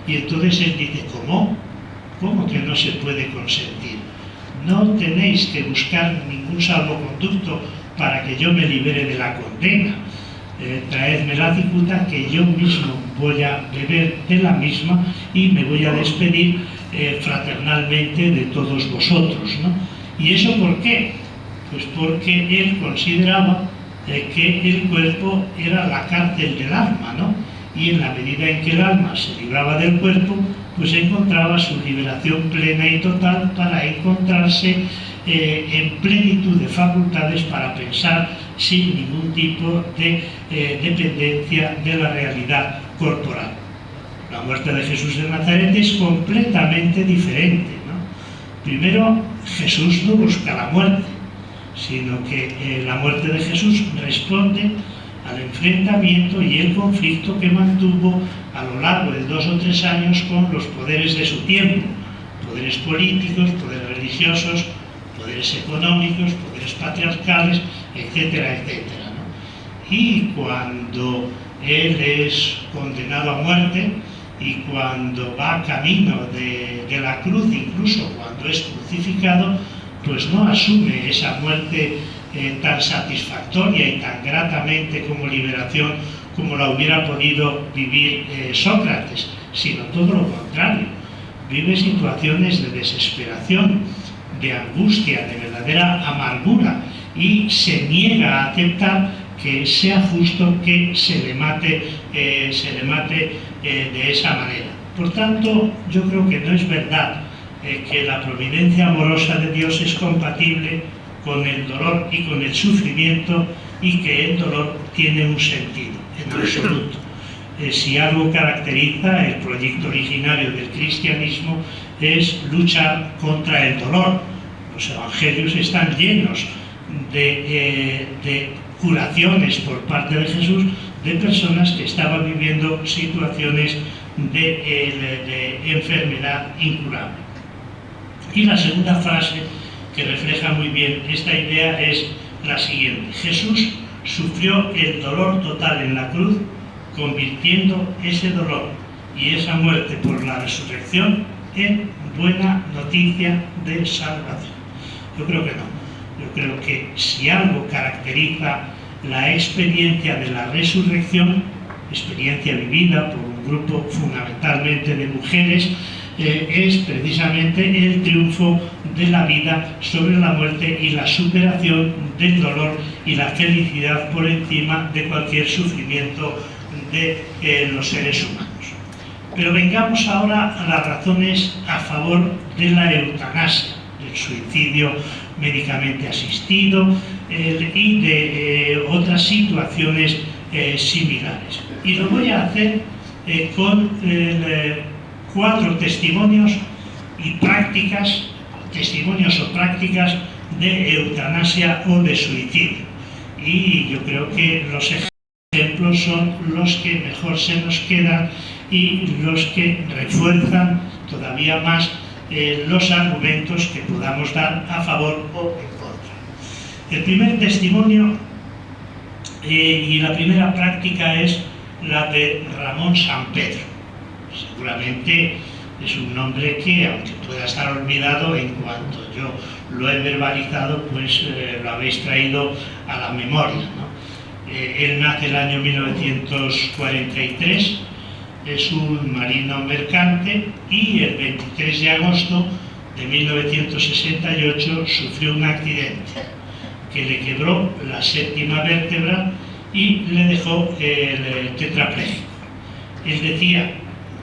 Y entonces él dice: ¿cómo? ¿Cómo que no se puede consentir? No tenéis que buscar ningún salvoconducto para que yo me libere de la condena. Traedme la cicuta, que yo mismo voy a beber de la misma y me voy a despedir fraternalmente de todos vosotros, ¿no? ¿Y eso por qué? Pues porque él consideraba que el cuerpo era la cárcel del alma, ¿no? Y en la medida en que el alma se libraba del cuerpo, pues encontraba su liberación plena y total para encontrarse en plenitud de facultades para pensar sin ningún tipo de dependencia de la realidad corporal. La muerte de Jesús de Nazaret es completamente diferente, ¿no? Primero, Jesús no busca la muerte, sino que la muerte de Jesús responde al enfrentamiento y el conflicto que mantuvo a lo largo de 2 o 3 años con los poderes de su tiempo: poderes políticos, poderes religiosos, poderes económicos, poderes patriarcales, etcétera, etcétera, ¿no? Y cuando él es condenado a muerte y cuando va camino de la cruz, incluso cuando es crucificado, pues no asume esa muerte tan satisfactoria y tan gratamente como liberación como la hubiera podido vivir Sócrates, sino todo lo contrario. Vive situaciones de desesperación, de angustia, de verdadera amargura, y se niega a aceptar que sea justo que se le mate de esa manera. Por tanto, yo creo que no es verdad que la providencia amorosa de Dios es compatible con el dolor y con el sufrimiento, y que el dolor tiene un sentido, en absoluto. Si algo caracteriza el proyecto originario del cristianismo es luchar contra el dolor. Los evangelios están llenos de curaciones por parte de Jesús de personas que estaban viviendo situaciones de enfermedad incurable. Y la segunda frase que refleja muy bien esta idea es la siguiente: Jesús sufrió el dolor total en la cruz, convirtiendo ese dolor y esa muerte por la resurrección en buena noticia de salvación. Yo creo que no. Yo creo que si algo caracteriza la experiencia de la resurrección, experiencia vivida por un grupo fundamentalmente de mujeres, es precisamente el triunfo de la vida sobre la muerte y la superación del dolor y la felicidad por encima de cualquier sufrimiento de los seres humanos. Pero vengamos ahora a las razones a favor de la eutanasia, del suicidio médicamente asistido y de otras situaciones similares. Y lo voy a hacer con 4 testimonios y prácticas, testimonios o prácticas de eutanasia o de suicidio. Y yo creo que los ejemplos son los que mejor se nos quedan y los que refuerzan todavía más los argumentos que podamos dar a favor o en contra. El primer testimonio y la primera práctica es la de Ramón Sampedro. Seguramente es un nombre que, aunque pueda estar olvidado, en cuanto yo lo he verbalizado, pues lo habéis traído a la memoria, ¿no? Él nace el año 1943, es un marino mercante y el 23 de agosto de 1968 sufrió un accidente que le quebró la 7ª vértebra y le dejó tetrapléjico. Él decía,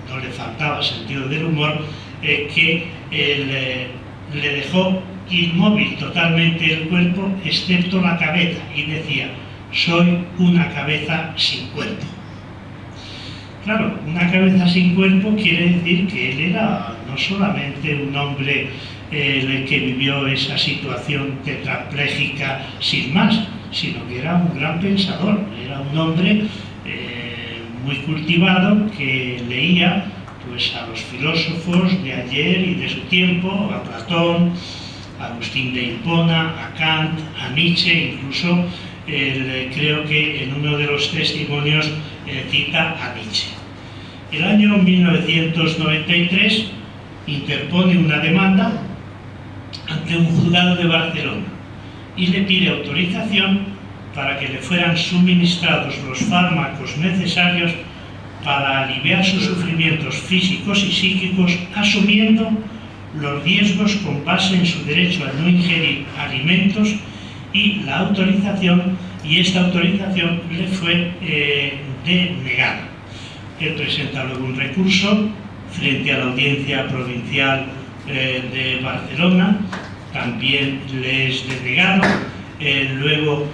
no le faltaba sentido del humor, que le dejó inmóvil totalmente el cuerpo excepto la cabeza, y decía: soy una cabeza sin cuerpo. Claro, una cabeza sin cuerpo quiere decir que él era no solamente un hombre que vivió esa situación tetrapléjica sin más, sino que era un gran pensador, era un hombre muy cultivado que leía pues a los filósofos de ayer y de su tiempo, a Platón, a Agustín de Hipona, a Kant, a Nietzsche, incluso creo que en uno de los testimonios cita a Nietzsche. El año 1993 interpone una demanda ante un juzgado de Barcelona y le pide autorización para que le fueran suministrados los fármacos necesarios para aliviar sus sufrimientos físicos y psíquicos, asumiendo los riesgos con base en su derecho a no ingerir alimentos, y la autorización, y esta autorización le fue denegada. Él presenta luego un recurso frente a la Audiencia Provincial de Barcelona, también le es denegado, luego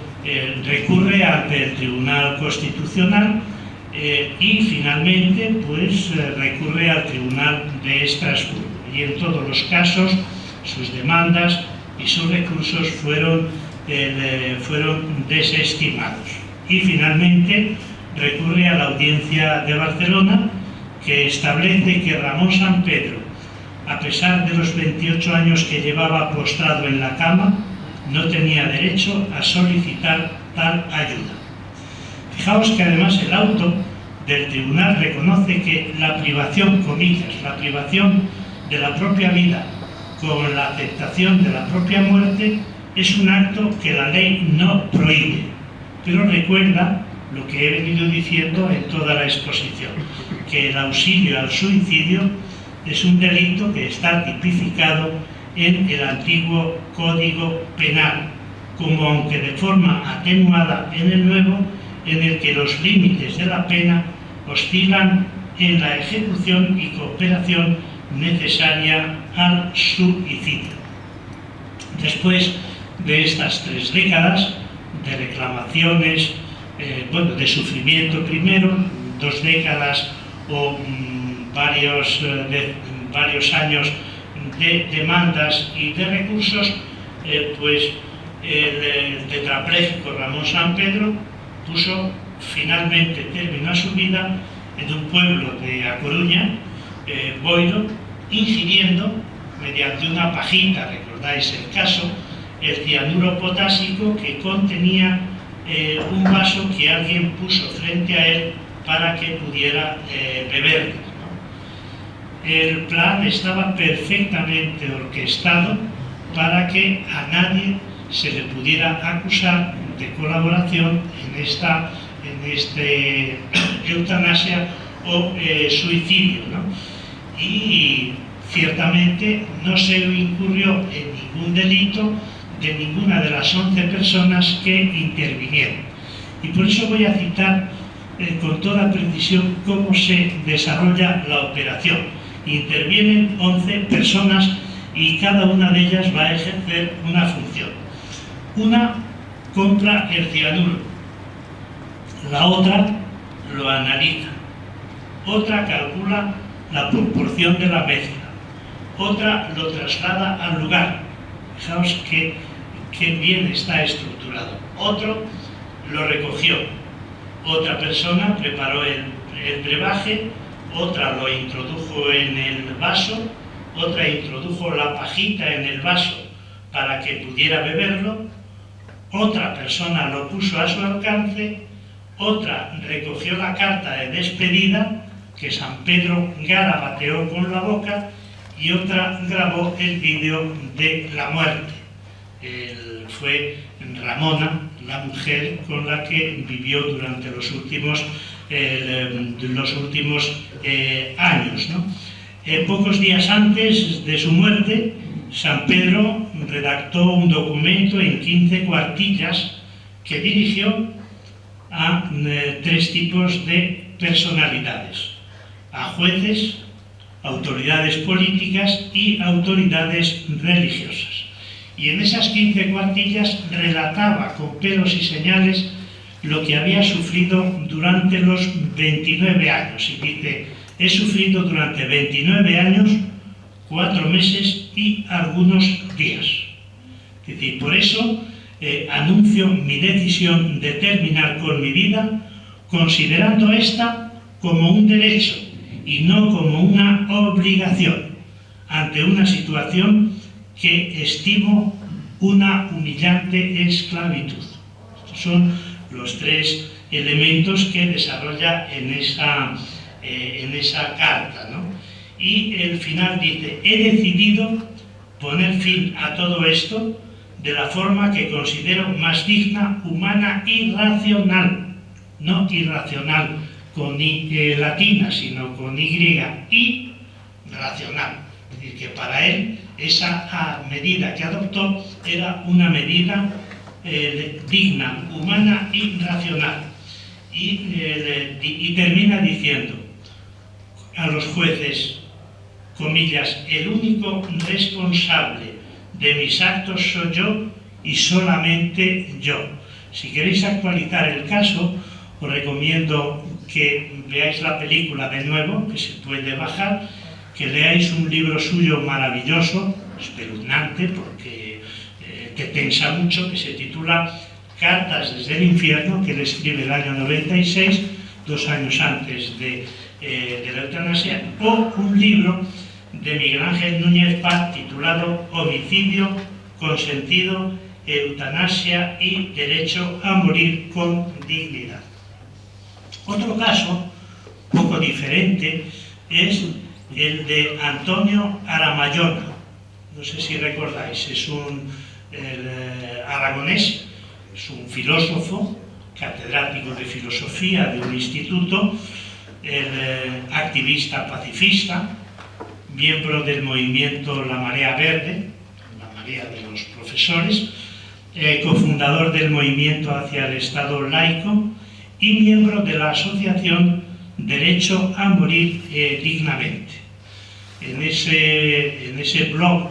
recurre ante el Tribunal Constitucional y finalmente pues recurre al Tribunal de Estrasburgo. Y en todos los casos sus demandas y sus recursos fueron desestimados. Y finalmente recurre a la Audiencia de Barcelona, que establece que Ramón Sampedro, a pesar de los 28 años que llevaba postrado en la cama, no tenía derecho a solicitar tal ayuda. Fijaos que además el auto del tribunal reconoce que la privación, comillas, la privación de la propia vida con la aceptación de la propia muerte es un acto que la ley no prohíbe, pero recuerda lo que he venido diciendo en toda la exposición, que el auxilio al suicidio es un delito que está tipificado en el antiguo Código Penal, como aunque de forma atenuada en el nuevo, en el que los límites de la pena oscilan en la ejecución y cooperación necesaria al suicidio. Después de estas 3 décadas de reclamaciones, de sufrimiento primero, 2 décadas o varios años de demandas y de recursos, pues el tetrapléjico Ramón Sampedro puso finalmente terminó su vida en un pueblo de A Coruña, Boiro, ingiriendo mediante una pajita, recordáis el caso, el cianuro potásico que contenía un vaso que alguien puso frente a él para que pudiera beber. El plan estaba perfectamente orquestado para que a nadie se le pudiera acusar de colaboración en esta eutanasia o suicidio, ¿no? Y ciertamente no se incurrió en ningún delito de ninguna de las 11 personas que intervinieron. Y por eso voy a citar con toda precisión cómo se desarrolla la operación. Intervienen 11 personas y cada una de ellas va a ejercer una función. Una compra el cianuro, la otra lo analiza, otra calcula la proporción de la mezcla, otra lo traslada al lugar. Fijaos qué bien está estructurado. Otro lo recogió, otra persona preparó el brebaje, otra lo introdujo en el vaso, otra introdujo la pajita en el vaso para que pudiera beberlo, otra persona lo puso a su alcance, otra recogió la carta de despedida que San Pedro garabateó con la boca y otra grabó el vídeo de la muerte. Fue Ramona, la mujer con la que vivió durante los últimos años, ¿no? Pocos días antes de su muerte, San Pedro redactó un documento en 15 cuartillas que dirigió a 3 tipos de personalidades: a jueces, autoridades políticas y autoridades religiosas. Y en esas 15 cuartillas relataba con pelos y señales lo que había sufrido durante los 29 años. Y dice: he sufrido durante 29 años, 4 meses y algunos días. Es decir, por eso anuncio mi decisión de terminar con mi vida, considerando esta como un derecho y no como una obligación, ante una situación que estimo una humillante esclavitud. Estos son los 3 elementos que desarrolla en esa carta, ¿no? Y el final dice: he decidido poner fin a todo esto de la forma que considero más digna, humana y racional. No irracional con I latina, sino con Y racional. Es decir, que para él esa medida que adoptó era una medida digna, humana y racional. Y termina diciendo a los jueces, comillas: el único responsable de mis actos soy yo y solamente yo. Si queréis actualizar el caso, os recomiendo que veáis la película de nuevo, que se puede bajar, que leáis un libro suyo maravilloso, espeluznante, porque te tensa mucho, que se titula Cartas desde el infierno, que él escribe el año 96, 2 años antes de la eutanasia, o un libro de Miguel Ángel Núñez Paz titulado Homicidio consentido, eutanasia y derecho a morir con dignidad. Otro caso, poco diferente, es el de Antonio Aramayona. No sé si recordáis, es un aragonés, es un filósofo, catedrático de filosofía de un instituto, activista pacifista, miembro del movimiento La Marea Verde, la marea de los profesores, cofundador del movimiento hacia el Estado laico y miembro de la asociación Derecho a Morir Dignamente. En ese blog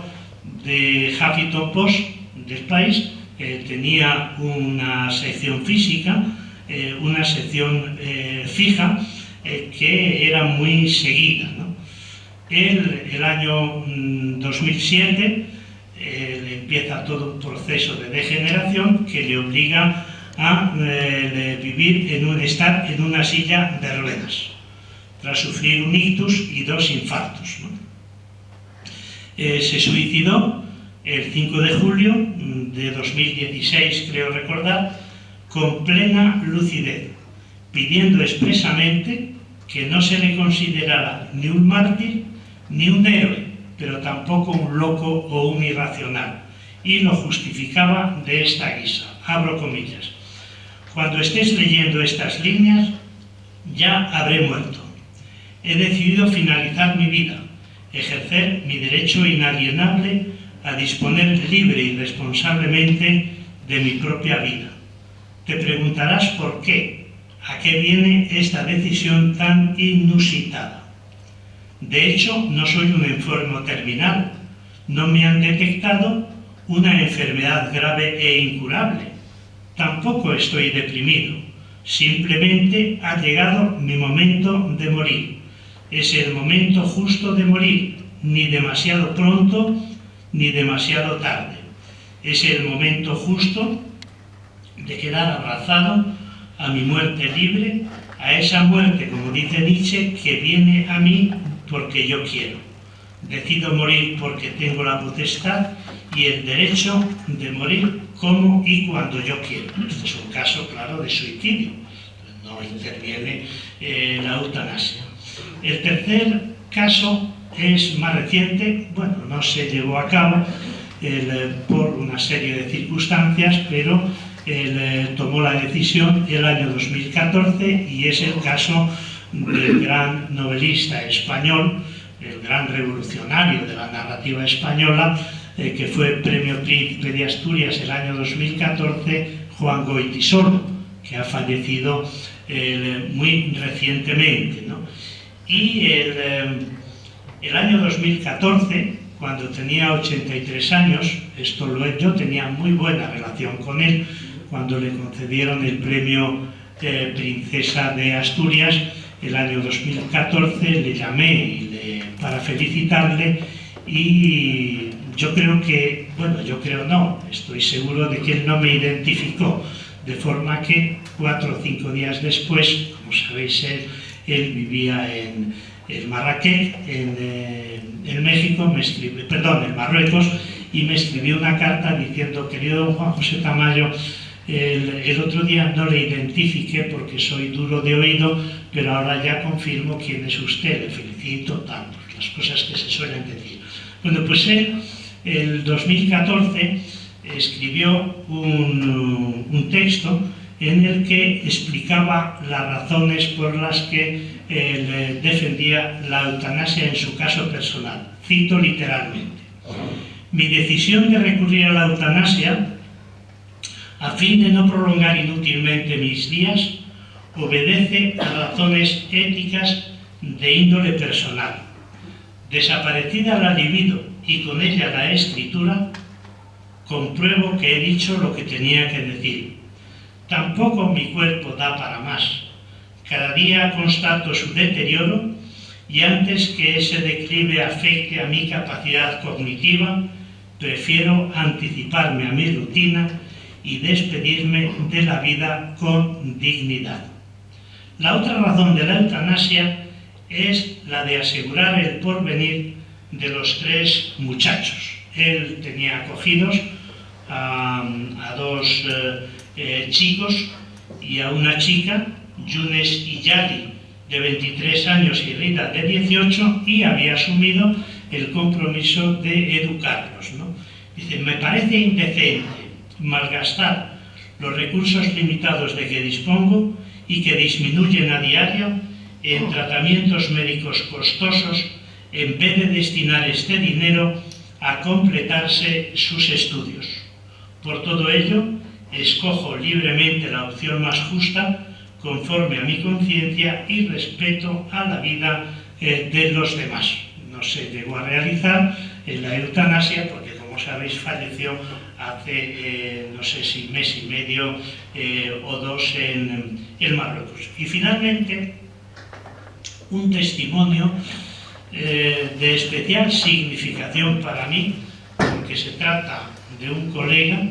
de Huffington Post del país tenía una sección física, una sección fija, que era muy seguida, ¿no? El año 2007 empieza todo un proceso de degeneración que le obliga a estar en una silla de ruedas, tras sufrir un ictus y 2 infartos, ¿no? Se suicidó el 5 de julio de 2016, creo recordar, con plena lucidez, pidiendo expresamente que no se le considerara ni un mártir ni un héroe, pero tampoco un loco o un irracional, y lo justificaba de esta guisa, abro comillas: cuando estés leyendo estas líneas ya habré muerto. He decidido finalizar mi vida, ejercer mi derecho inalienable a disponer libre y responsablemente de mi propia vida. Te preguntarás por qué, a qué viene esta decisión tan inusitada. De hecho, no soy un enfermo terminal, no me han detectado una enfermedad grave e incurable, tampoco estoy deprimido, simplemente ha llegado mi momento de morir. Es el momento justo de morir, ni demasiado pronto ni demasiado tarde. Es el momento justo de quedar abrazado a mi muerte libre, a esa muerte, como dice Nietzsche, que viene a mí porque yo quiero. Decido morir porque tengo la potestad y el derecho de morir como y cuando yo quiero. Este es un caso claro de suicidio, no interviene la eutanasia. El tercer caso es más reciente, bueno, no se llevó a cabo por una serie de circunstancias, pero él tomó la decisión el año 2014 y es el caso del gran novelista español, el gran revolucionario de la narrativa española, que fue Premio Príncipe de Asturias el año 2014, Juan Goytisolo, que ha fallecido muy recientemente, ¿no? Y el año 2014, cuando tenía 83 años, yo tenía muy buena relación con él, cuando le concedieron el premio Princesa de Asturias, el año 2014 le llamé para felicitarle y yo creo que, bueno, yo creo no, estoy seguro de que él no me identificó, de forma que 4 o 5 días después, como sabéis, él vivía en Marrakech, en México, en Marruecos, y me escribió una carta diciendo: querido don Juan José Tamayo, el otro día no le identifiqué porque soy duro de oído, pero ahora ya confirmo quién es usted, le felicito tanto, las cosas que se suelen decir. Bueno, pues él, el 2014, escribió un texto en el que explicaba las razones por las que él defendía la eutanasia en su caso personal. Cito literalmente: mi decisión de recurrir a la eutanasia, a fin de no prolongar inútilmente mis días, obedece a razones éticas de índole personal. Desaparecida la libido y con ella la escritura, compruebo que he dicho lo que tenía que decir. Tampoco mi cuerpo da para más. Cada día constato su deterioro y antes que ese declive afecte a mi capacidad cognitiva, prefiero anticiparme a mi rutina y despedirme de la vida con dignidad. La otra razón de la eutanasia es la de asegurar el porvenir de los 3 muchachos. Él tenía acogidos a 2 chicos y a una chica, Yunes y Yali, de 23 años y Rita, de 18, y había asumido el compromiso de educarlos, ¿no? Dice: me parece indecente malgastar los recursos limitados de que dispongo y que disminuyen a diario en tratamientos médicos costosos en vez de destinar este dinero a completarse sus estudios. Por todo ello, escojo libremente la opción más justa conforme a mi conciencia y respeto a la vida de los demás. No se llegó a realizar la eutanasia porque, como sabéis, falleció hace, no sé si mes y medio o 2 en Marruecos. Y finalmente, un testimonio de especial significación para mí, porque se trata de un colega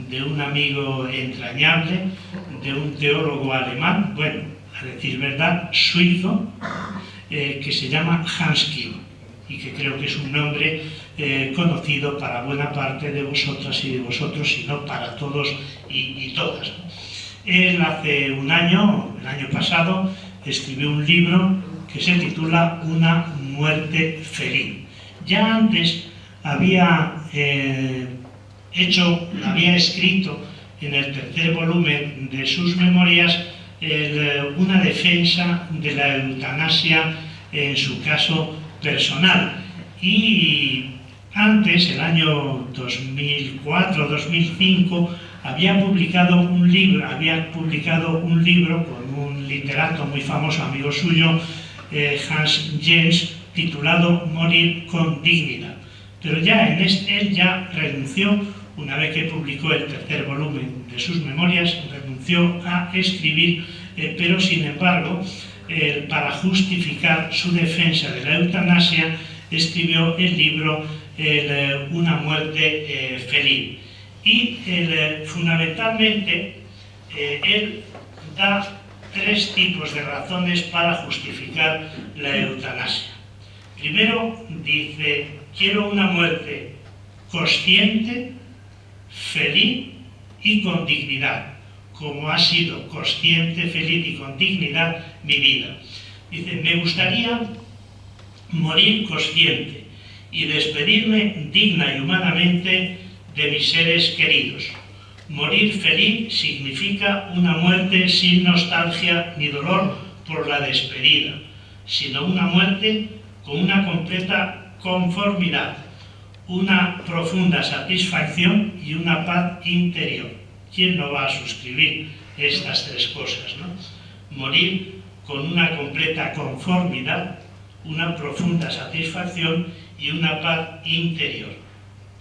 de un amigo entrañable, de un teólogo alemán, bueno, a decir verdad, suizo, que se llama Hans Kim, y que creo que es un nombre conocido para buena parte de vosotras y de vosotros, si no para todos y todas. Él hace un año, el año pasado, escribió un libro que se titula Una muerte feliz. Ya antes había escrito en el tercer volumen de sus memorias una defensa de la eutanasia en su caso personal. Y antes, el año 2004-2005, había publicado un libro con un literato muy famoso, amigo suyo, Hans Jens, titulado Morir con dignidad. Pero ya él ya renunció, una vez que publicó el tercer volumen de sus memorias, renunció a escribir, pero sin embargo, para justificar su defensa de la eutanasia, escribió el libro Una muerte feliz. Y fundamentalmente, él da tres tipos de razones para justificar la eutanasia. Primero, dice, quiero una muerte consciente, feliz y con dignidad, como ha sido consciente, feliz y con dignidad mi vida. Dice, me gustaría morir consciente y despedirme digna y humanamente de mis seres queridos. Morir feliz significa una muerte sin nostalgia ni dolor por la despedida, sino una muerte con una completa conformidad, una profunda satisfacción y una paz interior. ¿Quién no va a suscribir estas tres cosas, no? Morir con una completa conformidad, una profunda satisfacción y una paz interior.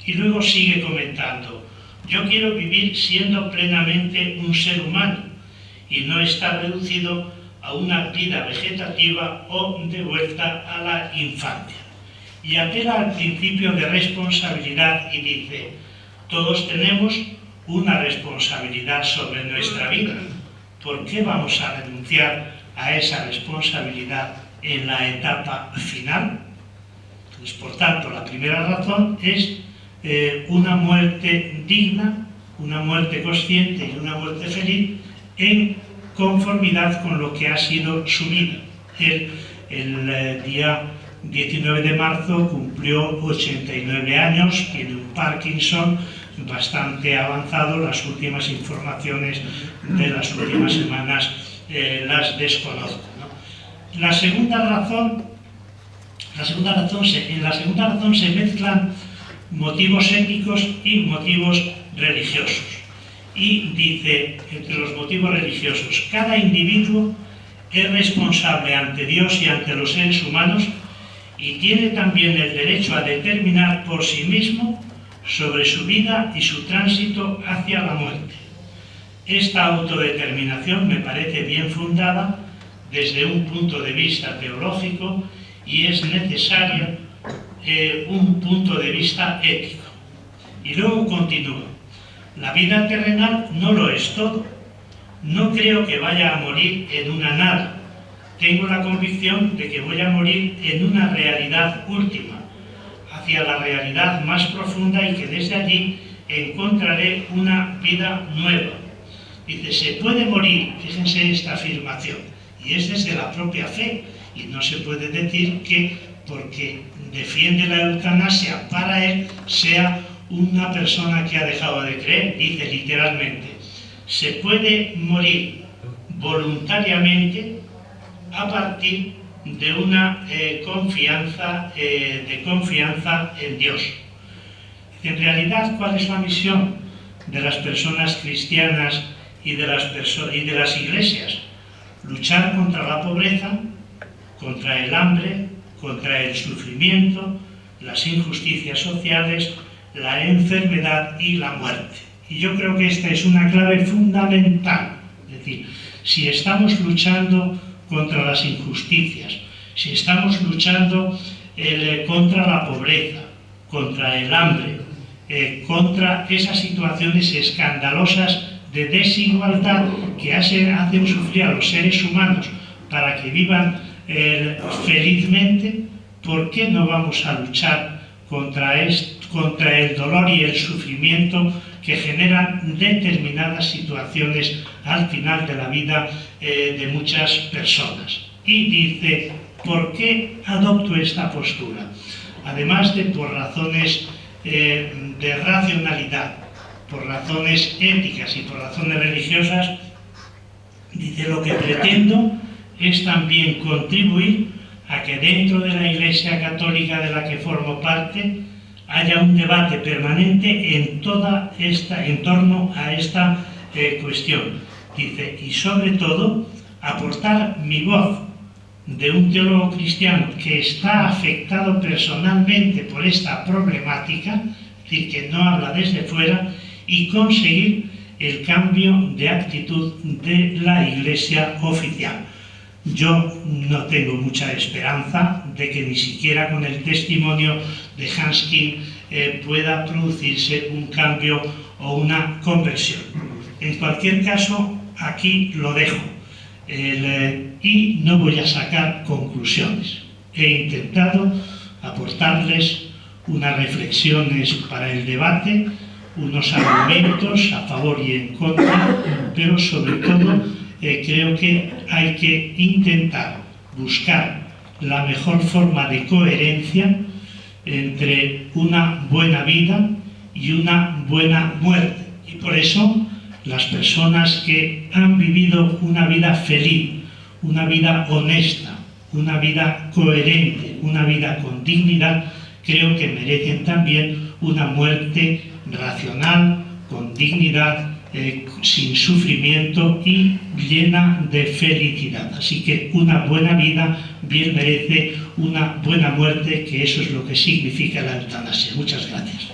Y luego sigue comentando, yo quiero vivir siendo plenamente un ser humano y no estar reducido a una vida vegetativa o de vuelta a la infancia. Y apela al principio de responsabilidad y dice, todos tenemos una responsabilidad sobre nuestra vida. ¿Por qué vamos a renunciar a esa responsabilidad en la etapa final? Pues, por tanto, la primera razón es una muerte digna, una muerte consciente y una muerte feliz en conformidad con lo que ha sido su vida. Él, el día 19 de marzo cumplió 89 años, tiene un Parkinson bastante avanzado. Las últimas informaciones de las últimas semanas las desconozco, ¿no? En la segunda razón se mezclan motivos éticos y motivos religiosos. Y dice, entre los motivos religiosos, cada individuo es responsable ante Dios y ante los seres humanos y tiene también el derecho a determinar por sí mismo sobre su vida y su tránsito hacia la muerte. Esta autodeterminación me parece bien fundada desde un punto de vista teológico y es necesario un punto de vista ético. Y luego continúa, la vida terrenal no lo es todo. No creo que vaya a morir en una nada. Tengo la convicción de que voy a morir en una realidad última, hacia la realidad más profunda y que desde allí encontraré una vida nueva. Dice, se puede morir, fíjense esta afirmación, y es desde la propia fe, y no se puede decir que porque defiende la eutanasia para él sea una persona que ha dejado de creer. Dice literalmente, se puede morir voluntariamente a partir de una confianza en Dios. En realidad, ¿cuál es la misión de las personas cristianas y de las iglesias? Luchar contra la pobreza, contra el hambre, contra el sufrimiento, las injusticias sociales, la enfermedad y la muerte. Y yo creo que esta es una clave fundamental. Es decir, si estamos luchando contra las injusticias, si estamos luchando contra la pobreza, contra el hambre, contra esas situaciones escandalosas de desigualdad que hacen sufrir a los seres humanos para que vivan felizmente. ¿Por qué no vamos a luchar contra el dolor y el sufrimiento que generan determinadas situaciones al final de la vida de muchas personas? Y dice, ¿por qué adopto esta postura? Además de por razones de racionalidad, por razones éticas y por razones religiosas, dice, lo que pretendo es también contribuir a que dentro de la Iglesia Católica de la que formo parte haya un debate permanente en torno a esta cuestión. Dice, y sobre todo, aportar mi voz de un teólogo cristiano que está afectado personalmente por esta problemática, es decir, que no habla desde fuera, y conseguir el cambio de actitud de la Iglesia oficial. Yo no tengo mucha esperanza de que ni siquiera con el testimonio de Hanskin pueda producirse un cambio o una conversión. En cualquier caso, aquí lo dejo. Y no voy a sacar conclusiones. He intentado aportarles unas reflexiones para el debate, unos argumentos a favor y en contra, pero sobre todo creo que hay que intentar buscar la mejor forma de coherencia entre una buena vida y una buena muerte. Y por eso las personas que han vivido una vida feliz, una vida honesta, una vida coherente, una vida con dignidad, creo que merecen también una muerte racional, con dignidad, sin sufrimiento y llena de felicidad. Así que una buena vida bien merece una buena muerte, que eso es lo que significa la eutanasia. Muchas gracias.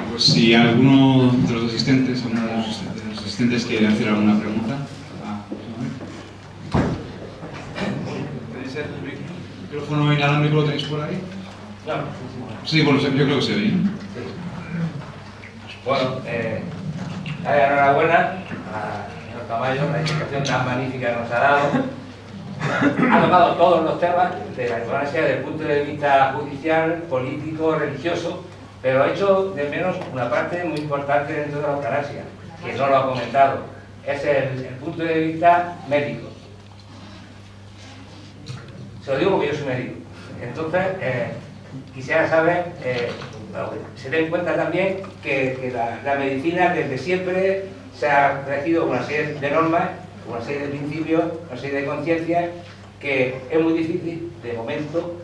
Pues si alguno de los asistentes o una de los asistentes quiere hacer alguna pregunta. ¿El micrófono inalámbrico lo tenéis por ahí? Claro. Sí, bueno, yo creo que se oye. Bueno, enhorabuena a señor Tamayo, la explicación tan magnífica que nos ha dado. Ha tocado todos los temas de la eutanasia desde el punto de vista judicial, político, religioso, pero ha hecho de menos una parte muy importante dentro de la eutanasia, que no lo ha comentado. Es el punto de vista médico. Se lo digo porque yo soy médico. Entonces, quisiera saber, se den cuenta también que la medicina desde siempre se ha regido una serie de normas, una serie de principios, una serie de conciencias, que es muy difícil, de momento,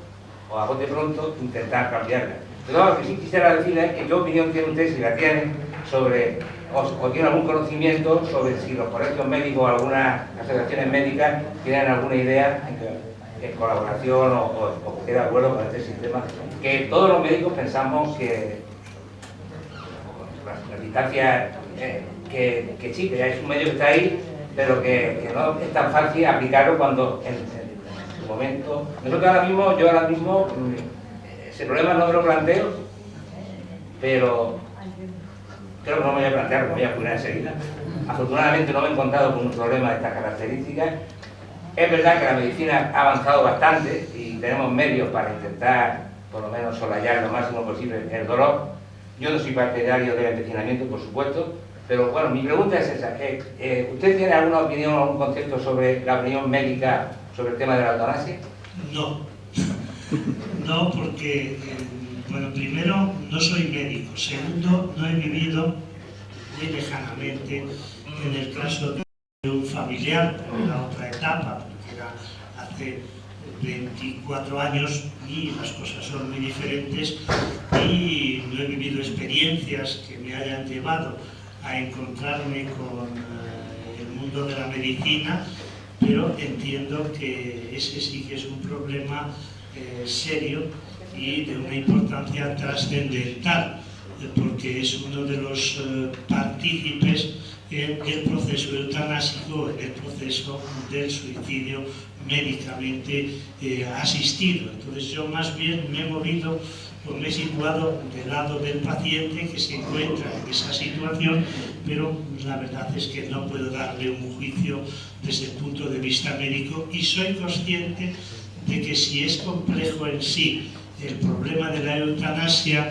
o a bote pronto, intentar cambiarlas. Pero lo que sí quisiera decirles es que qué opinión tiene usted, si la tienen, sobre, o tiene algún conocimiento sobre si los colegios médicos o algunas asociaciones médicas tienen alguna idea en colaboración o que esté de acuerdo con este sistema, que todos los médicos pensamos que las distancias que sí, que es un medio que está ahí, pero que no es tan fácil aplicarlo cuando en su momento. Yo ahora mismo ese problema no me lo planteo, pero creo que no me voy a plantear, me voy a curar enseguida. Afortunadamente no me he encontrado con un problema de estas características. Es verdad que la medicina ha avanzado bastante y tenemos medios para intentar, por lo menos, solayar lo máximo posible el dolor. Yo no soy partidario del empecinamiento, por supuesto, pero bueno, mi pregunta es esa. ¿Usted tiene alguna opinión o algún concepto sobre la opinión médica sobre el tema de la eutanasia? No. No, porque, bueno, primero, no soy médico. Segundo, no he vivido muy lejanamente en el caso de un familiar, en la otra etapa, porque era hace 24 años y las cosas son muy diferentes, y no he vivido experiencias que me hayan llevado a encontrarme con el mundo de la medicina, pero entiendo que ese sí que es un problema serio y de una importancia trascendental. porque es uno de los partícipes en el proceso eutanásico, en el proceso del suicidio médicamente asistido. Entonces yo más bien me he movido, o me he situado del lado del paciente que se encuentra en esa situación, pero la verdad es que no puedo darle un juicio desde el punto de vista médico, y soy consciente de que si es complejo en sí el problema de la eutanasia,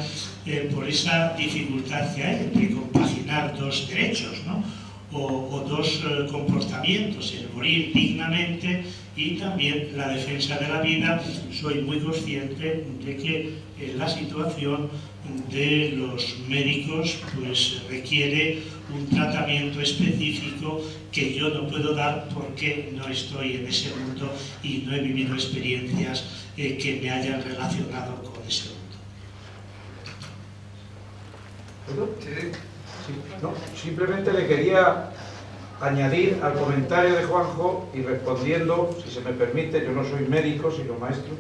por esa dificultad que hay entre compaginar dos derechos, ¿no? o dos comportamientos, el morir dignamente y también la defensa de la vida, soy muy consciente de que la situación de los médicos pues requiere un tratamiento específico que yo no puedo dar porque no estoy en ese mundo y no he vivido experiencias que me hayan relacionado con ese mundo. No, simplemente le quería añadir al comentario de Juanjo y respondiendo, si se me permite, yo no soy médico sino maestro,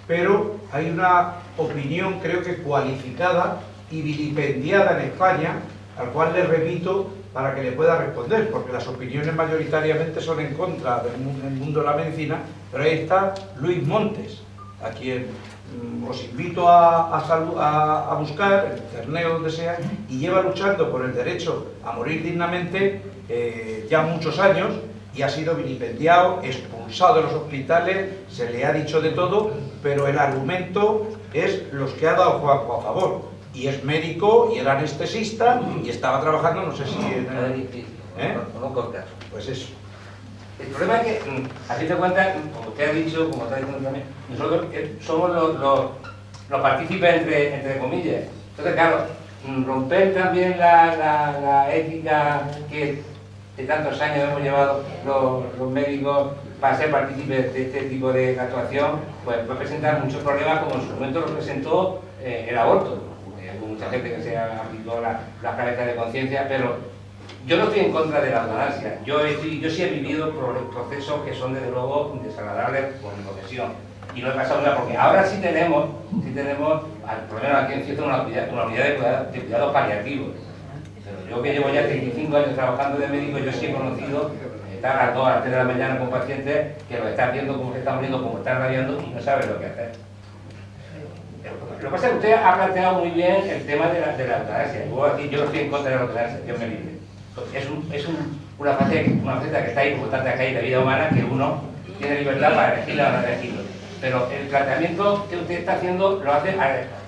pero hay una opinión creo que cualificada y vilipendiada en España, al cual le remito para que le pueda responder, porque las opiniones mayoritariamente son en contra del mundo de la medicina, pero ahí está Luis Montes, a quien os invito a buscar en internet o donde sea, y lleva luchando por el derecho a morir dignamente ya muchos años, y ha sido vilipendiado, expulsado de los hospitales, se le ha dicho de todo, pero el argumento es los que ha dado Juanjo a favor, y es médico y era anestesista y estaba trabajando, no sé si en el... Pues eso. El problema es que, a fin de cuentas, como usted ha dicho, como está diciendo también, nosotros somos los partícipes entre comillas. Entonces, claro, romper también la ética que de tantos años hemos llevado los médicos para ser partícipes de este tipo de actuación, pues va a presentar muchos problemas, como en su momento lo presentó el aborto. Hay mucha gente que se aplicó las cabezas de conciencia, pero yo no estoy en contra de la eutanasia. Yo sí he vivido procesos que son desde luego desagradables por mi profesión. Y lo he pasado ya, porque ahora sí tenemos por lo menos aquí en Ceuta, una unidad de cuidados paliativos. Pero yo que llevo ya 35 años trabajando de médico, yo sí he conocido estar a las 2 a las 3 de la mañana con pacientes que lo están viendo como se están muriendo, como están rabiando y no saben lo que hacer. Lo que pasa es que usted ha planteado muy bien el tema de la eutanasia. Yo no estoy en contra de la eutanasia, Dios me libre. Es una faceta que está ahí, por tanto, acá hay la vida humana, que uno tiene libertad para elegirla o no elegirlo. Pero el tratamiento que usted está haciendo lo hace,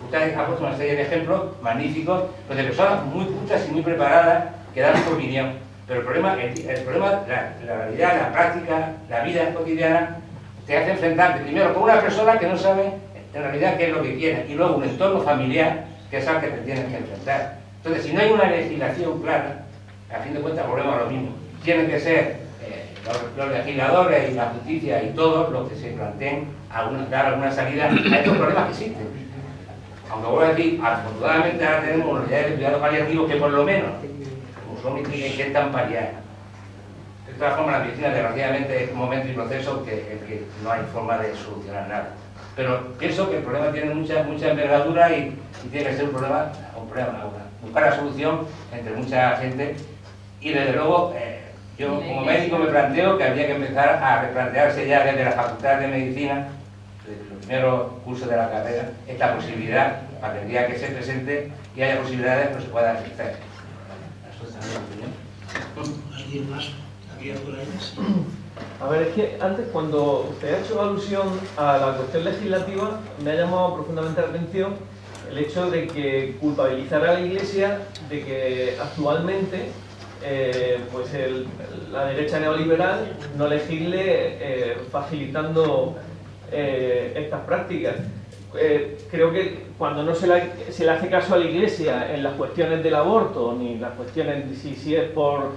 usted ha puesto una serie de ejemplos magníficos, pues de personas muy cultas y muy preparadas que dan su opinión. Pero el problema, la realidad, la práctica, la vida cotidiana, te hace enfrentarte primero con una persona que no sabe en realidad qué es lo que quiere, y luego un entorno familiar que es al que te tienes que enfrentar. Entonces, si no hay una legislación clara, a fin de cuentas volvemos a lo mismo. Tienen que ser los legisladores y la justicia y todos los que se planteen dar alguna salida a estos problemas que existen. Aunque vuelvo a decir, afortunadamente ahora tenemos unidades de cuidados paliativos que por lo menos, como son que intentan paliar. De todas formas, la medicina desgraciadamente es un momento y proceso en que no hay forma de solucionar nada. Pero pienso que el problema tiene mucha envergadura y tiene que ser un problema, buscar la solución entre mucha gente. Y desde luego, yo como médico me planteo que habría que empezar a replantearse ya desde la Facultad de Medicina, desde los primeros cursos de la carrera, esta posibilidad, para que el día que se presente y haya posibilidades, pues se pueda ejercer. ¿Alguien más? ¿Había por ahí? Sí. A ver, es que antes cuando usted ha hecho alusión a la cuestión legislativa, me ha llamado profundamente la atención el hecho de que culpabilizar a la Iglesia de que actualmente pues la derecha neoliberal no legisle facilitando estas prácticas. Creo que cuando no se le hace caso a la Iglesia en las cuestiones del aborto, ni las cuestiones si es por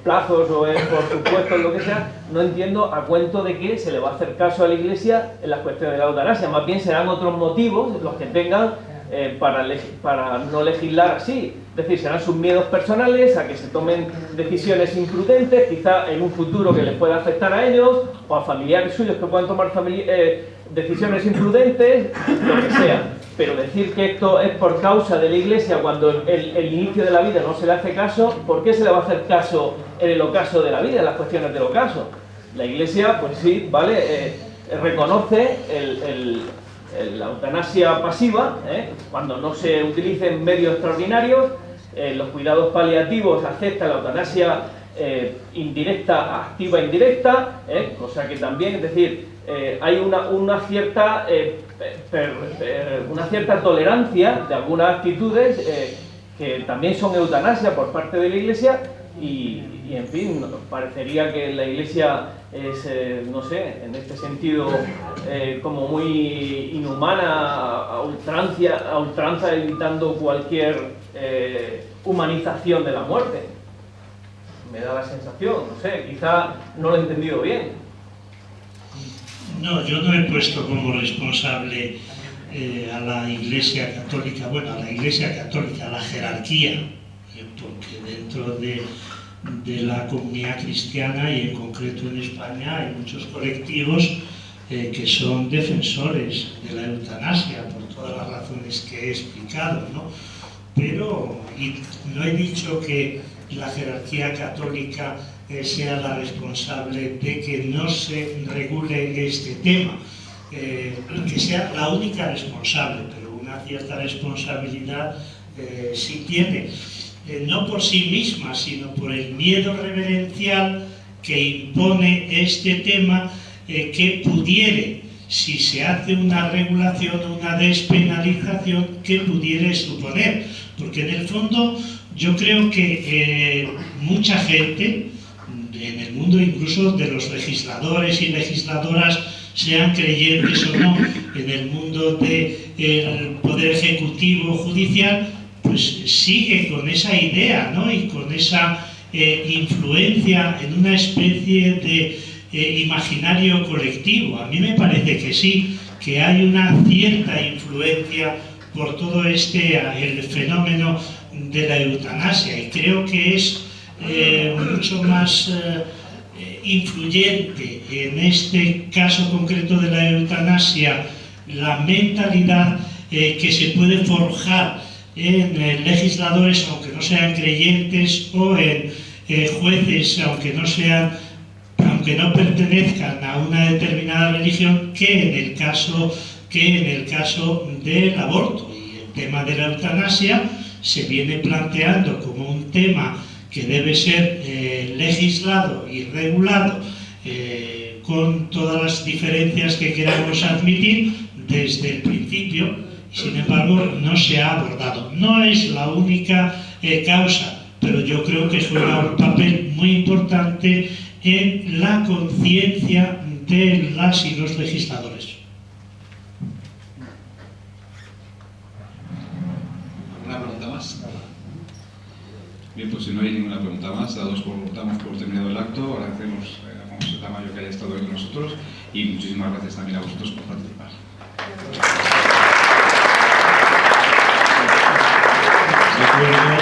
plazos o es por supuestos, lo que sea, no entiendo a cuento de que se le va a hacer caso a la Iglesia en las cuestiones de la eutanasia. Más bien serán otros motivos los que tengan para no legislar así. Es decir, serán sus miedos personales a que se tomen decisiones imprudentes, quizá en un futuro que les pueda afectar a ellos o a familiares suyos que puedan tomar decisiones imprudentes, lo que sea. pero decir que esto es por causa de la Iglesia cuando el inicio de la vida no se le hace caso, ¿por qué se le va a hacer caso en el ocaso de la vida, en las cuestiones del ocaso? La Iglesia, pues sí, ¿vale? Reconoce la eutanasia pasiva, cuando no se utilicen medios extraordinarios, los cuidados paliativos aceptan la eutanasia indirecta, activa e indirecta, cosa que también, es decir, hay una cierta tolerancia de algunas actitudes que también son eutanasia por parte de la Iglesia y en fin, parecería que la Iglesia es, no sé, en este sentido como muy inhumana, a ultranza, evitando cualquier humanización de la muerte. Me da la sensación, no sé, quizá no lo he entendido bien. No, yo no he puesto como responsable a la Iglesia Católica, bueno, a la Iglesia Católica, a la jerarquía, porque dentro de la comunidad cristiana y en concreto en España hay muchos colectivos que son defensores de la eutanasia por todas las razones que he explicado, ¿no? Pero y no he dicho que la jerarquía católica sea la responsable de que no se regule este tema, que sea la única responsable, pero una cierta responsabilidad sí tiene, no por sí misma, sino por el miedo reverencial que impone este tema, que pudiere, si se hace una regulación o una despenalización, que pudiere suponer, porque en el fondo yo creo que mucha gente en el mundo, incluso de los legisladores y legisladoras, sean creyentes o no, en el mundo del poder ejecutivo judicial, pues sigue con esa idea, ¿no? Y con esa influencia en una especie de imaginario colectivo. A mí me parece que sí, que hay una cierta influencia por todo el fenómeno de la eutanasia, y creo que es mucho más influyente en este caso concreto de la eutanasia la mentalidad que se puede forjar en legisladores, aunque no sean creyentes, o en jueces, aunque no pertenezcan a una determinada religión, que en el caso del aborto. Y el tema de la eutanasia se viene planteando como un tema que debe ser legislado y regulado con todas las diferencias que queramos admitir desde el principio, y sin embargo no se ha abordado. No es la única causa, pero yo creo que juega un papel muy importante en la conciencia de las y los legisladores. ¿Alguna pregunta más? Bien, pues si no hay ninguna pregunta más, damos por terminado el acto. Agradecemos a Monse Tamayo que haya estado aquí con nosotros y muchísimas gracias también a vosotros por participar. De acuerdo.